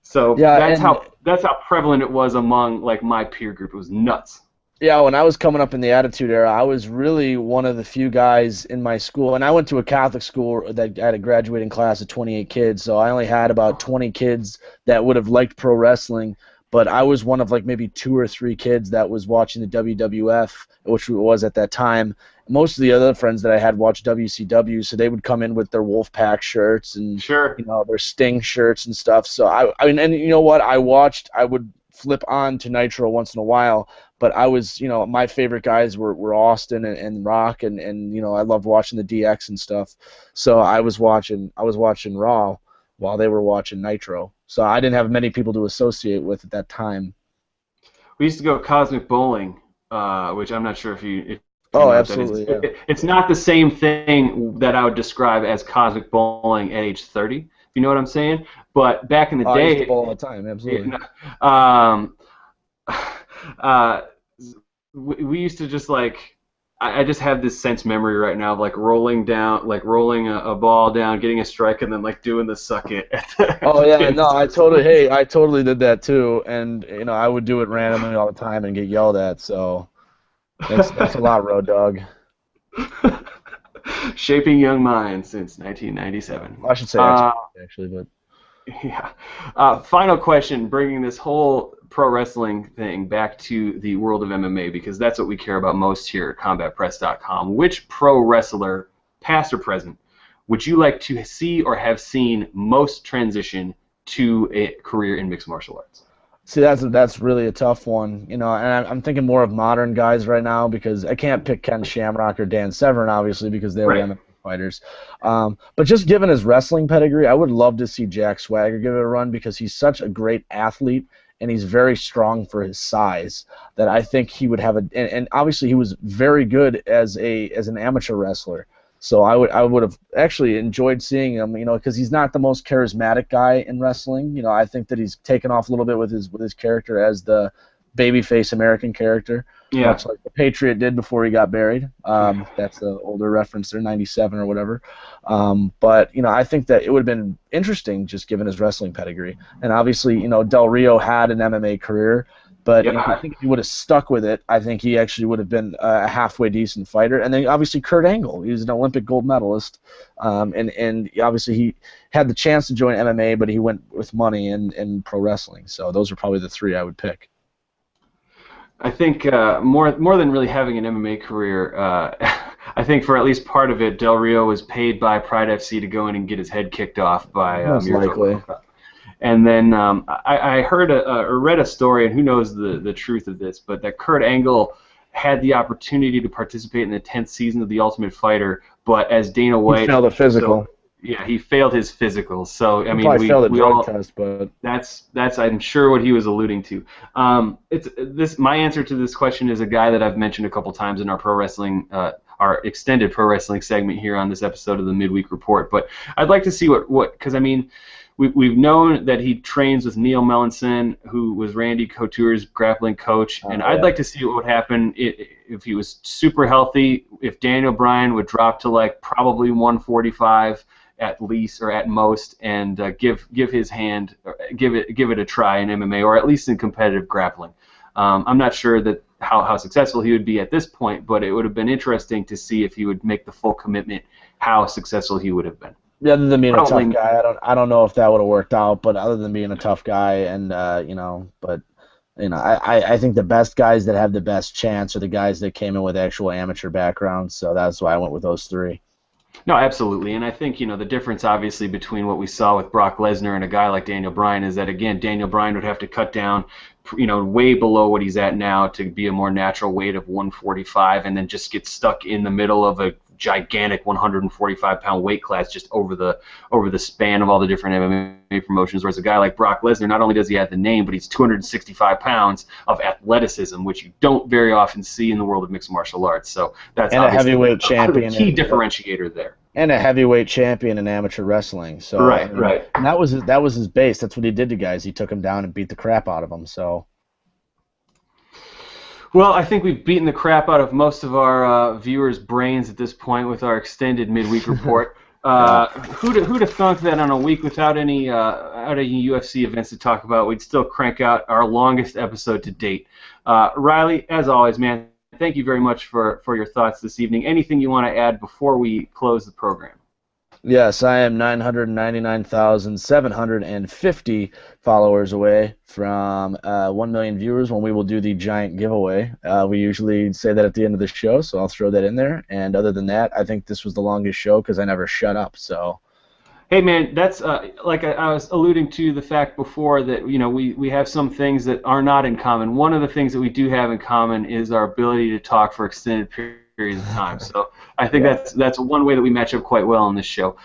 So Yeah, that's and how prevalent it was among like my peer group. It was nuts. yeah, when I was coming up in the Attitude Era, I was really one of the few guys in my school, and I went to a Catholic school that had a graduating class of 28 kids, so I only had about 20 kids that would have liked pro wrestling, but I was one of like maybe 2 or 3 kids that was watching the WWF, which was at that time. Most of the other friends that I had watched WCW, so they would come in with their Wolfpack shirts and Sure. their Sting shirts and stuff. So I mean, and you know what? I would flip on to Nitro once in a while, but I was, my favorite guys were Austin and Rock, and I loved watching the DX and stuff. So I was watching Raw while they were watching Nitro. So I didn't have many people to associate with at that time. We used to go cosmic bowling, which I'm not sure if you Oh, know what that is. absolutely, yeah. It's not the same thing that I would describe as cosmic bowling at age 30, if you know what I'm saying. But back in the Oh, I used to day, bowl all the time, absolutely. um, uh, we used to just like I just have this sense memory right now of like rolling down, like rolling a ball down, getting a strike, and then like doing the suck it at at Oh the yeah, no, pins. I totally did that too, and I would do it randomly all the time and get yelled at. So thanks a lot, Road Dog. Shaping young minds since 1997. I should say X actually, but Yeah. Final question, bringing this whole pro wrestling thing back to the world of MMA because that's what we care about most here at CombatPress.com. Which pro wrestler, past or present, would you like to see or have seen most transition to a career in mixed martial arts? see that's really a tough one, and I'm thinking more of modern guys right now because I can't pick Ken Shamrock or Dan Severn obviously because they were Right. MMA fighters. But just given his wrestling pedigree, I would love to see Jack Swagger give it a run because he's such a great athlete and he's very strong for his size that I think he would have and obviously he was very good as an amateur wrestler. So I would have actually enjoyed seeing him, because he's not the most charismatic guy in wrestling. I think that he's taken off a little bit with his character as the babyface American character, Yeah. much like the Patriot did before he got buried. That's the older reference there, 97 or whatever. But I think that it would have been interesting just given his wrestling pedigree. And obviously, Del Rio had an MMA career, but Yep. I think if he would have stuck with it, I think he actually would have been a halfway decent fighter. And then obviously Kurt Angle, he was an Olympic gold medalist, and obviously he had the chance to join MMA, but he went with money and pro wrestling. So those are probably the 3 I would pick. I think more than really having an MMA career, I think for at least part of it, Del Rio was paid by Pride FC to go in and get his head kicked off by Most likely. Mirko. And then I heard or read a story, and who knows the truth of this, but that Kurt Angle had the opportunity to participate in the 10th season of The Ultimate Fighter, but as Dana White, He failed a physical. yeah, he failed his physical. So I He mean, probably failed a we drug all test, but that's I'm sure what he was alluding to. It's this my answer to this question is a guy that I've mentioned a couple times in our pro wrestling. Our extended pro wrestling segment here on this episode of the Midweek Report, but I'd like to see what because I mean we've known that he trains with Neil Melanson, who was Randy Couture's grappling coach, and I'd like to see what would happen if he was super healthy, if Daniel Bryan would drop to like probably 145 at least or at most, and give his hand, give it a try in MMA or at least in competitive grappling. I'm not sure that how successful he would be at this point, but it would have been interesting to see if he would make the full commitment, how successful he would have been. other than being Probably. a tough guy, I don't know if that would have worked out. But other than being a tough guy, and I think the best guys that have the best chance are the guys that came in with actual amateur backgrounds. So that's why I went with those 3. No, absolutely, and I think the difference obviously between what we saw with Brock Lesnar and a guy like Daniel Bryan is that again Daniel Bryan would have to cut down, way below what he's at now to be a more natural weight of 145, and then just get stuck in the middle of a gigantic 145-pound weight class just over the span of all the different MMA promotions. Whereas a guy like Brock Lesnar, not only does he have the name, but he's 265 pounds of athleticism, which you don't very often see in the world of mixed martial arts. So that's and a heavyweight kind of champion, a key differentiator there. And a heavyweight champion in amateur wrestling. So right. And that was his base. That's what he did to guys. He took them down and beat the crap out of them. So. Well, I think we've beaten the crap out of most of our viewers' brains at this point with our extended midweek report. Who'd have thunk that on a week without any UFC events to talk about, we'd still crank out our longest episode to date. Riley, as always, man, thank you very much for your thoughts this evening. Anything you want to add before we close the program? Yes, I am 999,750 followers away from 1 million viewers when we will do the giant giveaway. We usually say that at the end of the show, so I'll throw that in there. And other than that, I think this was the longest show because I never shut up. So. Hey man, that's like I was alluding to the fact before that we have some things that are not in common. One of the things that we do have in common is our ability to talk for extended periods of time. So I think that's one way that we match up quite well on this show.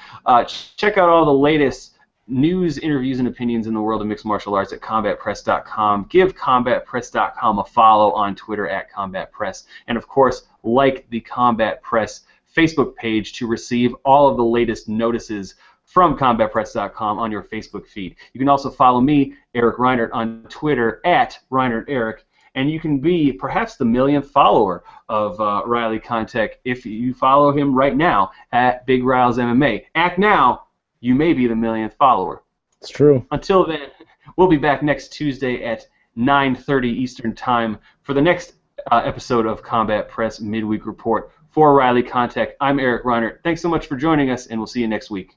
Check out all the latest news, interviews, and opinions in the world of mixed martial arts at combatpress.com. Give combatpress.com a follow on Twitter at combatpress, and of course like the Combat Press Facebook page to receive all of the latest notices from combatpress.com on your Facebook feed. You can also follow me, Eric Reinert, on Twitter at ReinertEric, and you can be perhaps the millionth follower of Riley Contek if you follow him right now at Big Riles MMA. Act now, you may be the millionth follower. It's true. Until then, we'll be back next Tuesday at 9:30 Eastern Time for the next episode of Combat Press Midweek Report. For Riley Contek, I'm Eric Reinert. Thanks so much for joining us, and we'll see you next week.